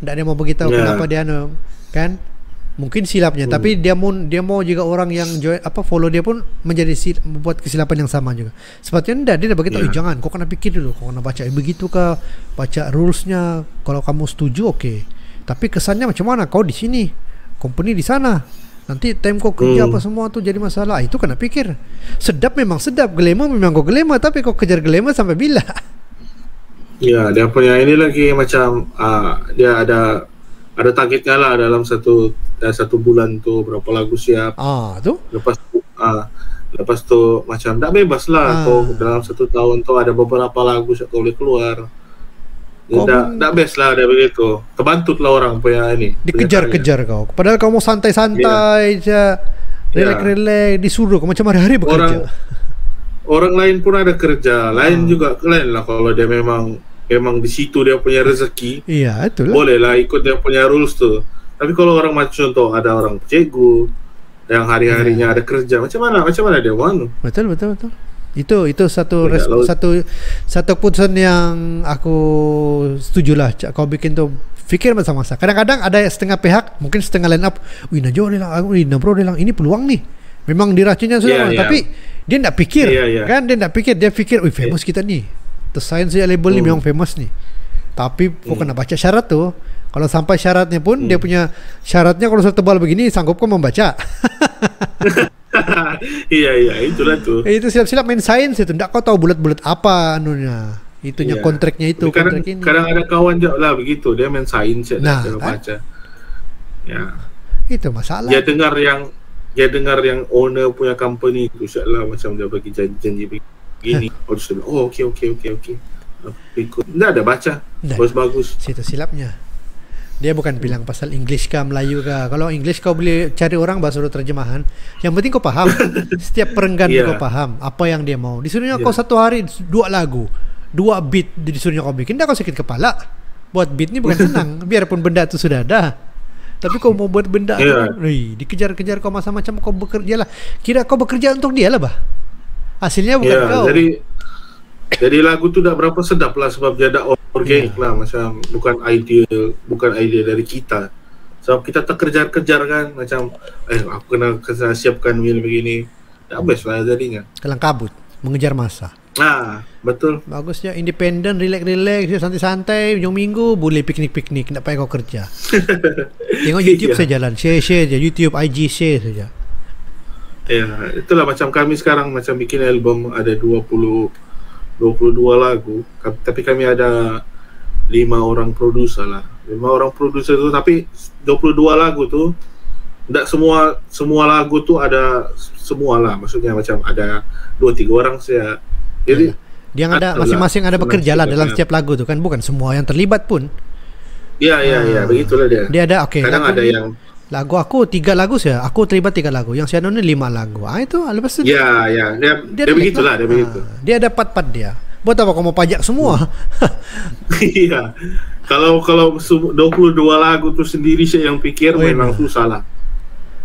Tak dia mau beritahu kenapa dia kan? Mungkin silapnya, tapi dia mau juga orang yang follow dia pun menjadi membuat kesilapan yang sama juga. Sebabnya dia dah beritahu, jangan, kau kena fikir dulu, kau kena baca begitu kah, baca rulesnya. Kalau kamu setuju okey. Tapi kesannya macam mana kau di sini, company di sana. Nanti time kau kerja apa semua tu jadi masalah. Itu kena fikir. Sedap memang sedap, glamour memang kau glamour, tapi kau kejar glamour sampai bila? Ya, dia punya ini lagi macam dia ada targetnya lah dalam satu bulan tu berapa lagu siap. Tu. Lepas tu macam tak bebas lah. Kau dalam satu tahun tu ada beberapa lagu siap kau boleh keluar. Tak best lah dia begitu. Terbantut lah orang punya ini. Dikejar-kejar kau. Padahal kau mau santai-santai je, relax-relax, disuruh kau macam hari-hari bekerja. Orang lain pun ada kerja, lain juga lain lah kalau dia memang di situ dia punya rezeki. Iya, itulah. Boleh lah ikut dia punya rules tu. Tapi kalau orang macam tu ada orang cikgu yang hari-harinya ada kerja, macam mana dia mau? Betul. Itu satu keputusan yang aku setujulah. Kau bikin tu fikir masa-masa. Kadang-kadang ada setengah pihak, mungkin setengah line up, bro dia ini peluang nih. Memang diracunnya sudah, tapi dia tak fikir. Kan dia tak fikir, dia fikir, famous kita ni. Tersign saja label ni memang famous ni. Tapi kau kena baca syarat tu. Kalau sampai syaratnya pun dia punya syaratnya kalau sudah tebal begini sanggup kau membaca. Iya itulah tu. Itu silap-silap main sains itu. Tak kau tahu bulat-bulat apa anunya. Itunya kontraknya itu. Kadang ada kawan je lah begitu. Dia main sains je. Dia baca. Ya. Itu masalah. Dia dengar yang owner punya company tu lah macam dia bagi janji begini. Okey. Ikut. Tak ada baca. Bagus. Situ silapnya. Dia bukan bilang pasal English kah, Melayu kah. Kalau English kau boleh cari orang bahasa terjemahan. Yang penting kau faham. Setiap perenggan kau faham apa yang dia mau. Disuruhnya kau satu hari 2 lagu, 2 beat disuruhnya kau bikin. Dah kau sakit kepala. Buat beat ni bukan senang. Biarpun benda tu sudah ada. Tapi kau mau buat benda tu, dikejar-kejar kau macam-macam kau bekerja lah. Kira kau bekerja untuk dia lah bah. Hasilnya bukan kau. Jadi lagu tu dah berapa sedap lah sebab dia ada organik lah, macam bukan idea dari kita. So kita terkejar-kejar kan, macam aku kena siapkan wheel begini. Habis lah jadinya. Kelang kabut, mengejar masa. Betul. Bagus ya, independen, relax, santai-santai, hujung minggu boleh piknik-piknik, tak payah kau kerja. Tengok YouTube saja jalan, share je, YouTube, IG share saja. Ya, itulah macam kami sekarang macam bikin album ada 22 lagu, tapi kami ada 5 orang produser lah. 5 orang produser tu, tapi 22 lagu tu tidak semua lagu tu ada semua lah, maksudnya macam ada 2-3 orang saya. Jadi dia ada masing-masing ada bekerja lah dalam setiap lagu tu kan, bukan semua yang terlibat pun. Ya, begitulah dia. Dia ada kadang ada yang lagu aku 3 lagu saya, aku terlibat 3 lagu, yang saya ni 5 lagu. Itu lepas tu dia begitulah, dia begitu. Dia ada part-part dia. Buat apa kau mau pajak semua? Iya. Kalau 22 lagu tu sendiri saya yang pikir memang susah lah.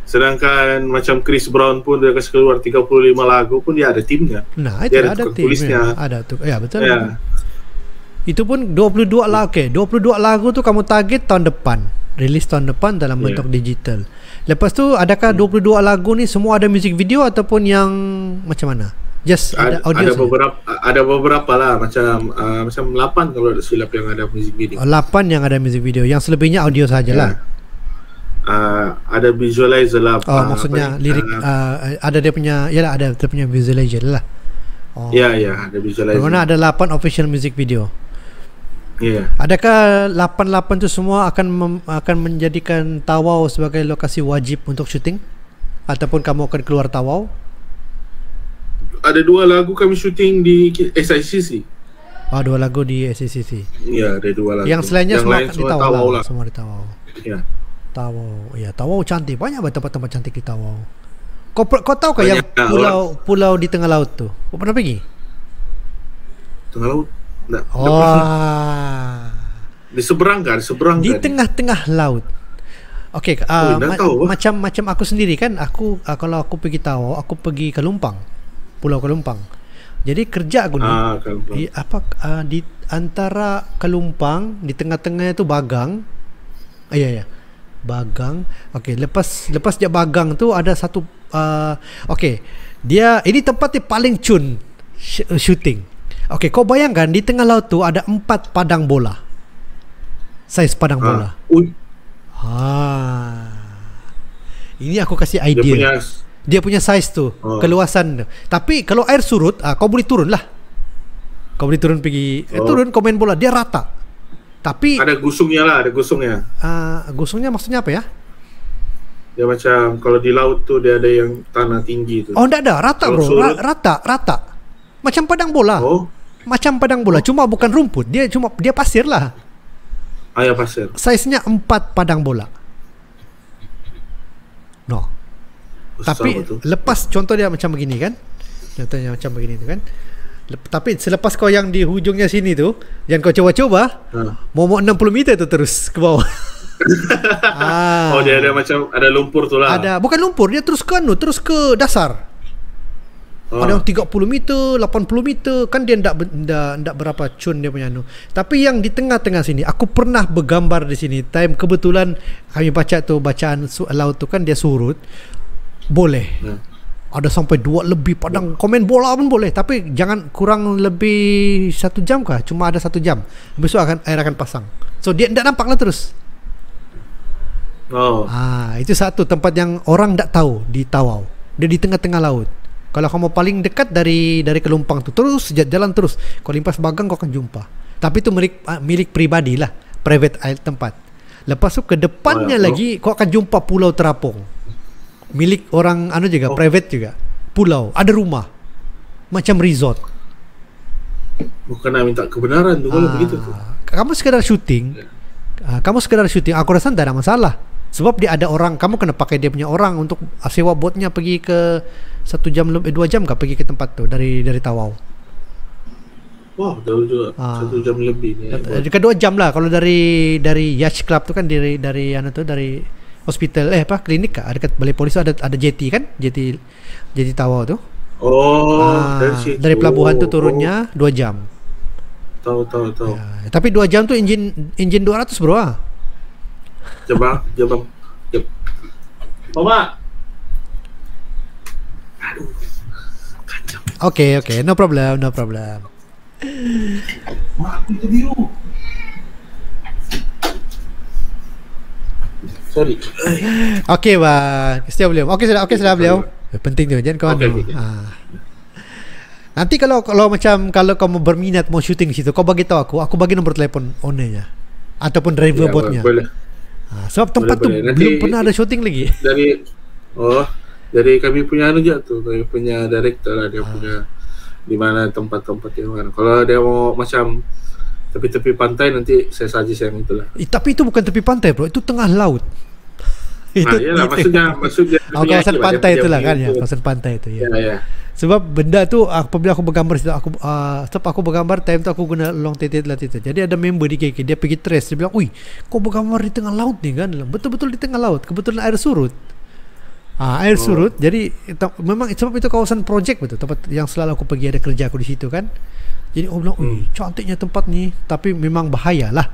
Sedangkan macam Chris Brown pun dia kasih keluar 35 lagu pun dia ada timnya. Nah, itu ada tim tulisnya. Ada tu. Ya, betul. Ya. Itu pun 22 lagu. 22 lagu tu kamu target tahun depan. Rilis tahun depan dalam bentuk digital. Lepas tu adakah 22 lagu ni semua ada music video ataupun yang macam mana? Just ada audio. Ada beberapa lah, macam 8 kalau ada silap yang ada music video. 8 yang ada music video. Yang selebihnya audio sajalah. Ada visualizer lah. Maksudnya lirik ada dia punya, ada dia punya visualizer lah. Ya, ada visualizer. Karena ada 8 official music video. Adakah 8 tu semua akan menjadikan Tawau sebagai lokasi wajib untuk syuting? Ataupun kamu akan keluar Tawau? Ada 2 lagu kami syuting di SICC. 2 lagu di SICC. Ya, ada 2 lagu. Yang selainnya semua di Tawau lah. Semua di Tawau. Ya. Tawau cantik, banyak tempat-tempat cantik di Tawau. Kau tahu kan yang pulau di tengah laut tu? Kau pernah pergi? Tengah laut? Di seberang kan? Di tengah-tengah laut. Okey, macam aku sendiri kan, aku kalau aku pergi Tawau, aku pergi Kalumpang, Pulau Kalumpang. Jadi kerja aku ni di antara Kalumpang, di tengah-tengahnya tu Bagang. Bagang. Okey, lepas dia Bagang tu ada satu dia ini tempatnya paling cun shooting. Okey, kau bayangkan di tengah laut tu ada 4 padang bola. Saiz padang bola. Ini aku kasih idea. Dia punya saiz tu, keluasan. Tapi kalau air surut, kau boleh turun lah. Kau boleh turun pergi, turun kau main bola, dia rata. Tapi ada gusungnya lah, ada gusungnya. Gusungnya maksudnya apa ya? Dia macam kalau di laut tu dia ada yang tanah tinggi tu. Enggak ada, rata bro, rata. Macam padang bola. Macam padang bola, cuma bukan rumput, dia pasir lah. Ya, pasir. Saiznya 4 padang bola. Tapi lepas contoh dia macam begini kan? Contohnya macam begini tu kan? Tapi selepas kau yang di hujungnya sini tu, yang kau coba-coba, mau 60 meter tu terus ke bawah. Dia ada macam ada lumpur tu lah. Ada, bukan lumpur, dia terus ke dasar. Ada yang 30 meter, 80 meter, kan dia ndak berapa cun dia punya Tapi yang di tengah-tengah sini, aku pernah bergambar di sini. Time kebetulan kami baca tu bacaan laut tu kan dia surut. Boleh. Ada sampai 2 lebih padang. Komen bola pun boleh, tapi jangan kurang lebih 1 jam kah? Cuma ada 1 jam. Besok air akan pasang. So dia ndak nampak lah terus. Itu satu tempat yang orang ndak tahu di Tawau. Dia di tengah-tengah laut. Kalau kamu paling dekat dari Kelumpang tu, terus jalan terus, kau limpas Bagang kau akan jumpa. Tapi itu milik pribadi lah, private tempat. Lepas tu ke depannya lagi kau akan jumpa Pulau Terapung, milik orang juga, private juga. Pulau, ada rumah, macam resort. Bukan nak minta kebenaran tu kalau begitu tu. Kamu sekedar syuting, aku rasa tak ada masalah. Sebab dia ada orang, kamu kena pakai dia punya orang untuk sewa botnya pergi ke 1 jam lebih 2 jam kah pergi ke tempat tu dari Tawau. Wow, jauh juga. 1 jam lebih ni. Dekat 2 jam lah kalau dari Yacht Club tu kan, dari hospital klinik kah? Dekat balai polis ada JT kan? JT Tawau tu. Dari pelabuhan tu turunnya 2 jam. Tahu. Tapi 2 jam tu enjin 200 bro. Jom. Mama. Aduh. Kacau. Okay, no problem. Mak, aku interview. Sorry. Okay, bang. Setia beliau. Okay, sudah beliau. Penting tu, jangan kawan. Okay. Nanti kalau macam kalau kamu berminat mau syuting di situ, kau bagi tahu aku bagi nombor telefon ownernya ataupun driver botnya. Boleh. Sebab tempat tu belum pernah ada syuting lagi. Dari kami punya kami punya director lah, dia punya di mana tempat-tempat yang mana. Kalau dia mau macam tepi-tepi pantai, nanti saya suggest yang itulah. Tapi itu bukan tepi pantai, bro, itu tengah laut. Iyalah, maksudnya kawasan pantai itulah kan ya, kawasan pantai itu ya. Ya. Sebab benda tu apabila aku bergambar situ, sebab aku bergambar time tu aku guna long titit lah itu. Jadi ada member di KK, dia pergi trace, dia bilang, "Ui, kau bergambar di tengah laut ni kan?" Betul-betul di tengah laut. Kebetulan air surut. Air surut. Jadi memang sebab itu kawasan projek betul, tempat yang selalu aku pergi, ada kerja aku di situ kan. Jadi aku bilang, "Ui, cantiknya tempat ni, tapi memang bahayalah.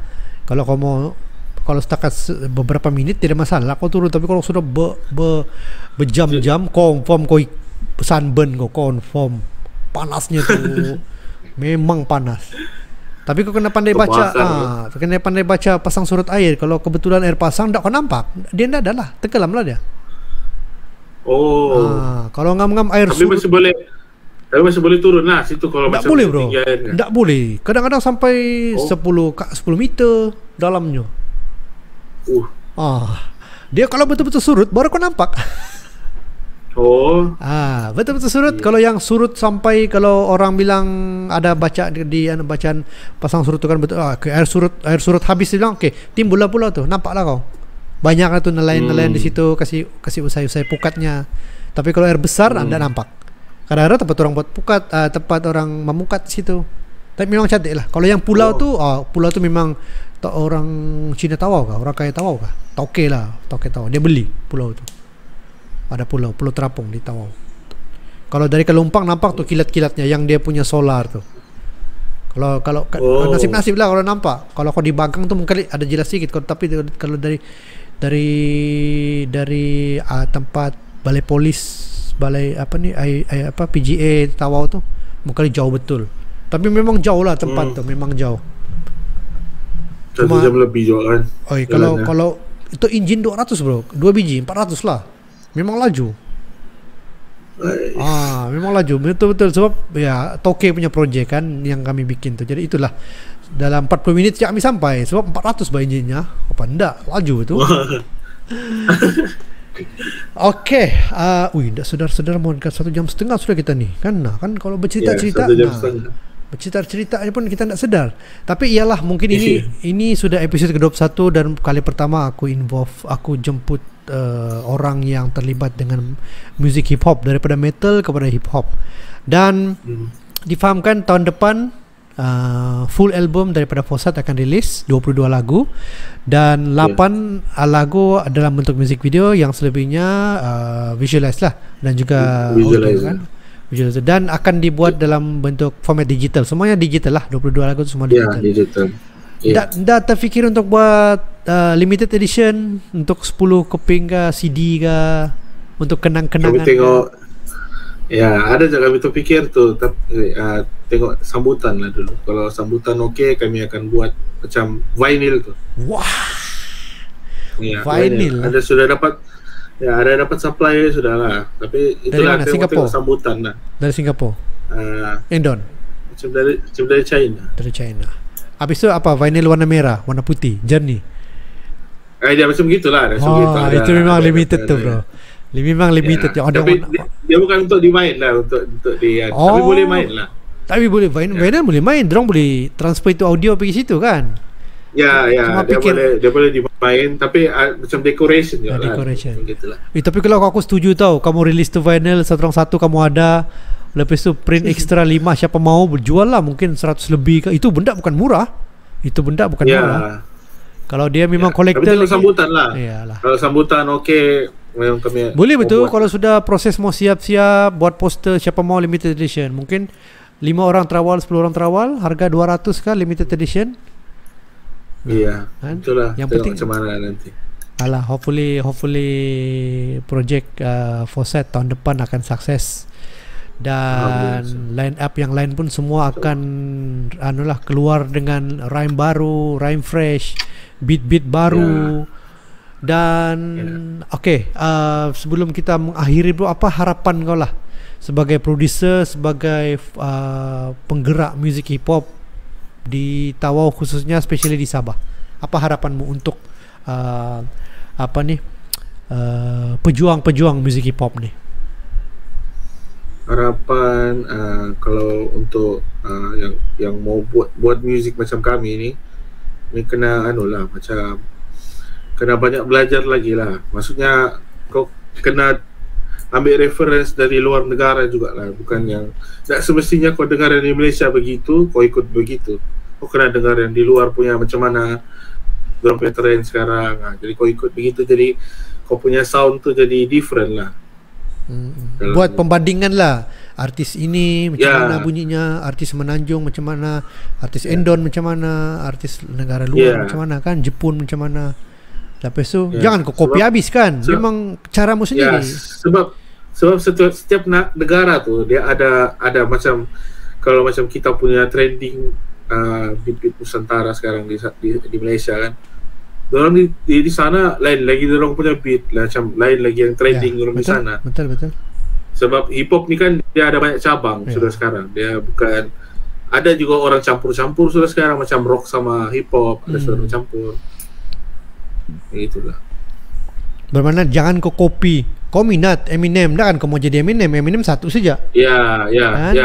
Kalau setakat beberapa minit tidak masalah kau turun, tapi kalau sudah berjam-jam confirm kau sunburn, kau confirm panasnya tu." Memang panas. Tapi kau kena pandai baca, kena pandai baca pasang surut air. Kalau kebetulan air pasang tak kau nampak, dia ndak ada lah, tenggelam lah dia. Kalau ngam-ngam air surut masih boleh turun lah situ kalau macam boleh, bro. Tak boleh. Kadang-kadang sampai 10 meter dalamnya. Dia kalau betul-betul surut baru kau nampak. Betul-betul surut. Kalau yang surut sampai, kalau orang bilang ada baca di bacaan pasang surut tu kan betul, air surut habis, dia bilang timbul pula tu, nampaklah kau. Banyak tu nelayan-nelayan di situ kasih usai-usai pukatnya. Tapi kalau air besar anda nampak. Kadang-kadang tempat orang buat pukat, tempat orang memukat di situ. Tapi memang cantik lah. Kalau yang pulau tu memang orang Cina Tawau kah? Orang kaya Tawau kah? Tauke Tawau. Dia beli pulau tu. Ada pulau terapung di Tawau. Kalau dari Kelumpang nampak tu kilat-kilatnya yang dia punya solar tu. Kalau nasib-nasib lah kalau nampak. Kalau kau di Bagang tu mungkin ada jelas sikit. Tapi kalau dari tempat balai polis, balai PGA Tawau tu mungkin jauh betul. Tapi memang jauh lah tempat tu, memang jauh. 1 jam lebih juga kan. Kalau itu engine 200 bro, 2 biji 400 lah. Memang laju. Memang laju betul-betul. Sebab ya Tokyo punya projek kan yang kami bikin tu. Jadi itulah, dalam 40 minit kami sampai. Sebab 400 bah engine-nya. Apa enggak, laju betul. Okay, dah saudara-saudara mohon 1 jam setengah sudah kita ni kan. Kalau bercerita-cerita bercerita-cerita pun kita tak sedar. Tapi ialah mungkin ini sudah episod ke-21 dan kali pertama aku jemput orang yang terlibat dengan muzik hip hop, daripada metal kepada hip hop. Dan difahamkan tahun depan full album daripada Fosat akan rilis 22 lagu dan 8 lagu dalam bentuk music video, yang selebihnya visualize lah dan juga audio kan. Dan akan dibuat dalam bentuk format digital. Semuanya digital lah, 22 lagu tu semua digital. Digital. Dah terfikir untuk buat limited edition untuk 10 keping ke CD ke, untuk kenang-kenangan? Kami tengok ada je kami terfikir tu, tengok sambutan lah dulu. Kalau sambutan kami akan buat macam vinyl tu. Vinyl. Ada dapat supply sudah lah. Tapi itulah tengok sambutan lah. Dari Singapura. Indon. Macam dari China. Dari China. Habis tu apa? Vinyl warna merah, warna putih, jernih. Dia macam gitulah. Itu memang limited tu bro. Memang limited. Tapi dia bukan untuk dimain lah, untuk tapi boleh main lah. Tapi boleh vinyl boleh main. Diorang boleh transfer itu audio pergi situ kan. Dia boleh dimain, tapi macam decoration je lah. Decoration. Tapi kalau aku setuju tau, kamu release tu vinyl satu kamu ada, lepas tu print extra 5, siapa mau berjual lah, mungkin 100 lebih ke. Itu benda bukan murah. Murah. Kalau dia memang kolektor lagi. Tapi sambutan lah. Kalau sambutan memang kami boleh betul. Kalau sudah proses mau siap-siap buat poster, siapa mau limited edition, mungkin 5 orang terawal, 10 orang terawal, harga 200 kan limited edition. Itulah. Yang penting macam mana nanti. Alah, hopefully project Fawcett tahun depan akan sukses. Dan line up yang lain pun semua akan keluar dengan rhyme baru, rhyme fresh, beat baru. Dan sebelum kita mengakhiri bro, apa harapan kau lah sebagai producer, sebagai penggerak muzik hip hop di Tawau, khususnya especially di Sabah? Apa harapanmu untuk pejuang muzik hip hop ni? Harapan kalau untuk yang mau buat muzik macam kami ni kena macam kena banyak belajar lagi lah. Maksudnya kau kena ambil reference dari luar negara jugalah, bukan yang tak semestinya kau dengar yang di Malaysia begitu kau ikut begitu. Kau kena dengar yang di luar punya macam mana dorang punya trend sekarang. Jadi kau ikut begitu, jadi kau punya sound tu jadi different lah. Buat pembandingan lah, artis ini macam mana bunyinya, artis Menanjung macam mana, artis Endon macam mana, artis negara luar macam mana kan, Jepun macam mana. Lepas tu jangan kau copy habis kan, memang caramu sendiri. Sebab setiap negara tu dia ada macam, kalau macam kita punya trending beat Nusantara sekarang di Malaysia kan, dorang di sana lain lagi, dorang punya beat lah, macam lain lagi yang trending dorang di sana. Betul. Sebab hip hop ni kan dia ada banyak cabang sudah sekarang. Dia bukan, ada juga orang campur-campur sudah sekarang, macam rock sama hip hop ada sudah campur. Itulah. Bermakna jangan kau copy. Kau minat Eminem, dah kan kau mau jadi Eminem satu saja. Ya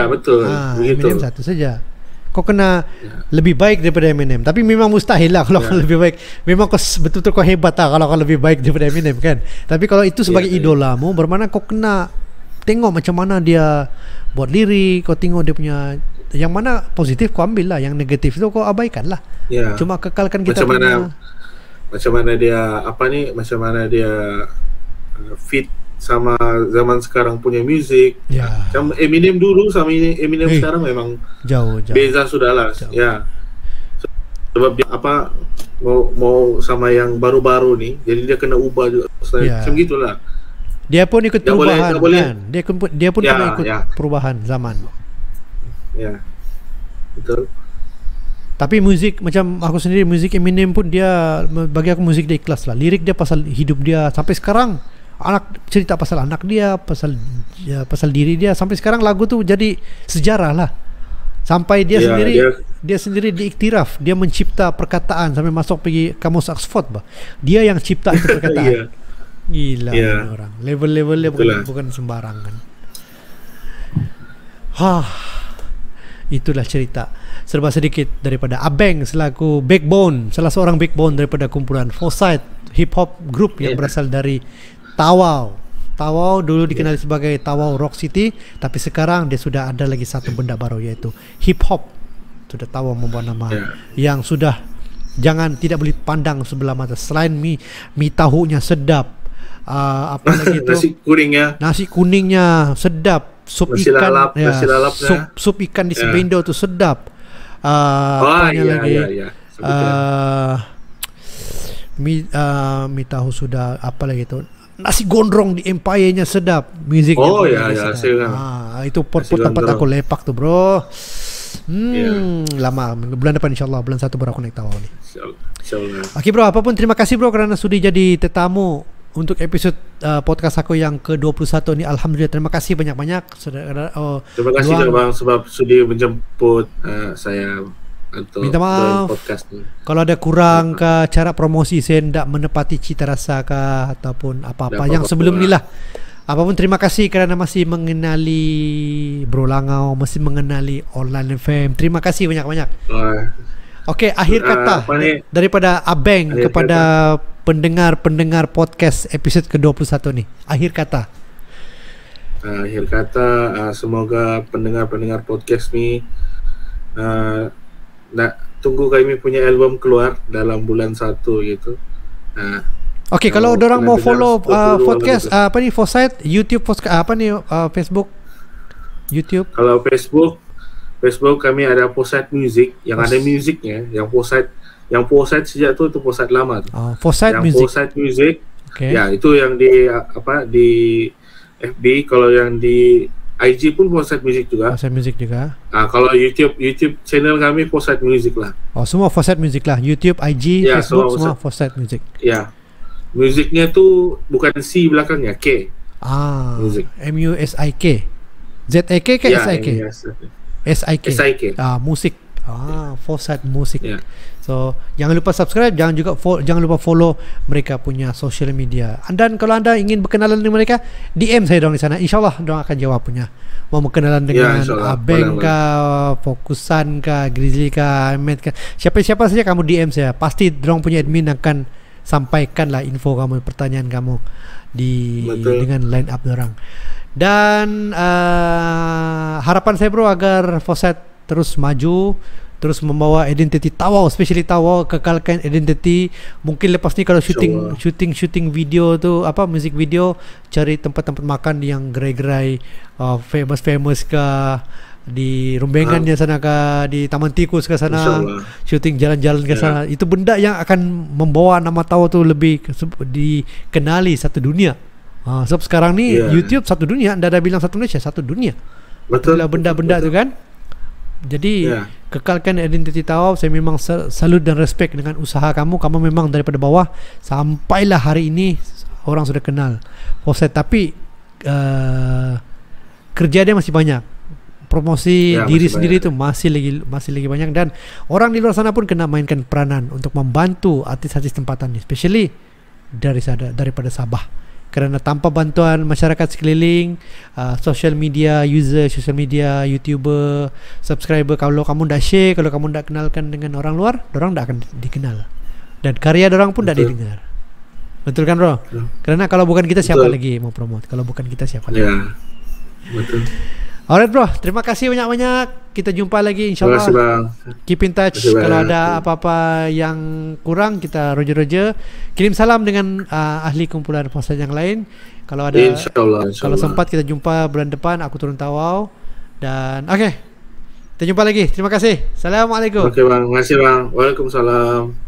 betul. Eminem satu saja. Kau kena lebih baik daripada Eminem. Tapi memang mustahil lah kalau kau lebih baik. Memang kau betul-betul kau hebat lah kalau kau lebih baik daripada Eminem kan. Tapi kalau itu sebagai idolamu, bermakna kau kena tengok macam mana dia buat lirik. Kau tengok dia punya, yang mana positif kau ambil lah, yang negatif itu kau abaikan lah. Cuma kekalkan kita macam mana dia fit sama zaman sekarang punya music. Macam Eminem dulu sama Eminem sekarang memang jauh. Beza sudah lah. Sebab dia mau sama yang baru-baru ni, jadi dia kena ubah juga. Macam gitulah. Dia pun ikut perubahan kan. Dia pun kena ikut perubahan zaman. Betul. Tapi muzik macam aku sendiri, muzik Eminem pun dia, bagi aku muzik dia ikhlas lah. Lirik dia pasal hidup dia sampai sekarang, cerita pasal anak dia, pasal diri dia. Sampai sekarang lagu tu jadi sejarah lah. Sampai dia sendiri diiktiraf, dia mencipta perkataan sampai masuk pergi kamus Oxford bah. Dia yang cipta itu perkataan. Gila orang. Level dia bukan sembarang kan. Itulah cerita serba sedikit daripada Abeng selaku backbone, salah seorang backbone daripada kumpulan Fawcett hip hop group yang berasal dari Tawau. Tawau dulu dikenali sebagai Tawau Rock City, tapi sekarang dia sudah ada lagi satu benda baru, yaitu hip hop. Sudah Tawau membuat nama yang sudah tidak boleh pandang sebelah mata. Selain mie tahunya sedap, apa lagi itu, nasi kuningnya sedap, sup ikan sup ikan di Sebendo tu sedap. Mi tahu sudah, apa lagi tu, nasi gondrong di Empire-nya sedap, musiknya sedap. Itu tempat aku lepak tu bro. Lama, bulan depan insyaAllah, bulan 1 baru aku naik Tawau ni. Okay bro, apapun terima kasih bro kerana sudi jadi tetamu untuk episod podcast aku yang ke-21 ni. Alhamdulillah, terima kasih banyak-banyak. Terima kasih bang sebab sudi menjemput saya untuk minta maaf podcast ni. Kalau ada kurang ke cara promosi, saya tidak menepati cita rasa ke ataupun apa-apa yang sebelum ni lah. Apapun terima kasih kerana masih mengenali Bro Langau, masih mengenali Online FM. Terima kasih banyak-banyak. Okey, akhir kata daripada Abeng kepada pendengar podcast episod ke-21 ni. Akhir kata. Semoga pendengar podcast ni nak tunggu kami punya album keluar dalam bulan 1 gitu. Okey, kalau orang mau follow podcast Fawcett, YouTube podcast, Facebook, YouTube. Kalau Facebook kami ada Fawcett Music yang ada musiknya, yang Fawcett Yang Foresight sejak tu Foresight lama tu. Foresight Yang Music. Foresight Music. Okay. Ya, itu yang di di FB. Kalau yang di IG pun Foresight Music juga. Foresight Music juga. Kalau YouTube channel kami Foresight Music lah. Semua Foresight Music lah. YouTube, IG, ya, Facebook semua Foresight Music. Ya. Musiknya tu bukan C belakangnya, K. Music. MUSIK. ZAK ke ya, SIK? SIK. Musik. Foresight Music. Ya. So jangan lupa subscribe, jangan lupa follow mereka punya social media. Dan kalau anda ingin berkenalan dengan mereka, DM saya dong di sana. InsyaAllah dong akan jawab punya. Mau berkenalan dengan Abeng kah, Fokusan kah, Grizzly kah, Ahmed kah, siapa saja kamu DM saya. Pasti dong punya admin akan sampaikan lah info kamu, pertanyaan kamu dengan line up dorang. Dan harapan saya bro agar Foresight terus maju, terus membawa identiti Tawau, especially Tawau, kekalkan identiti. Mungkin lepas ni kalau shooting video tu, music video, cari tempat-tempat makan yang gerai-gerai famous ke di Rumbengan sana ke di Taman Tikus ke sana, shooting jalan-jalan ke sana. Itu benda yang akan membawa nama Tawau tu lebih dikenali satu dunia. Sebab sekarang ni YouTube satu dunia, anda dah bilang satu Malaysia, satu dunia. Betul. Benda-benda tu kan. Jadi kekalkan identiti Tawau. Saya memang salut dan respect dengan usaha kamu. Kamu memang daripada bawah sampailah hari ini orang sudah kenal Foresight. Tapi kerja dia masih banyak. Promosi diri sendiri itu masih lagi banyak. Dan orang di luar sana pun kena mainkan peranan untuk membantu artis-artis tempatan ni, especially daripada Sabah. Kerana tanpa bantuan masyarakat sekeliling, social media user, social media YouTuber, subscriber, kalau kamu dah share, kalau kamu dah kenalkan dengan orang luar, orang tak akan dikenal. Dan karya orang pun tak didengar. Betul kan bro? Kerana kalau bukan kita, siapa lagi mau promote? Kalau bukan kita, siapa lagi? Betul. Alright bro, terima kasih banyak-banyak. Kita jumpa lagi insyaAllah. Terima kasih bang. Keep in touch. Kalau ada apa-apa yang kurang, kita roger-roger. Kirim salam dengan ahli kumpulan Foresight yang lain. Kalau ada, InsyaAllah. Kalau sempat kita jumpa bulan depan, aku turun Tawau. Dan kita jumpa lagi. Terima kasih. Assalamualaikum. Bang, terima kasih bang. Waalaikumsalam.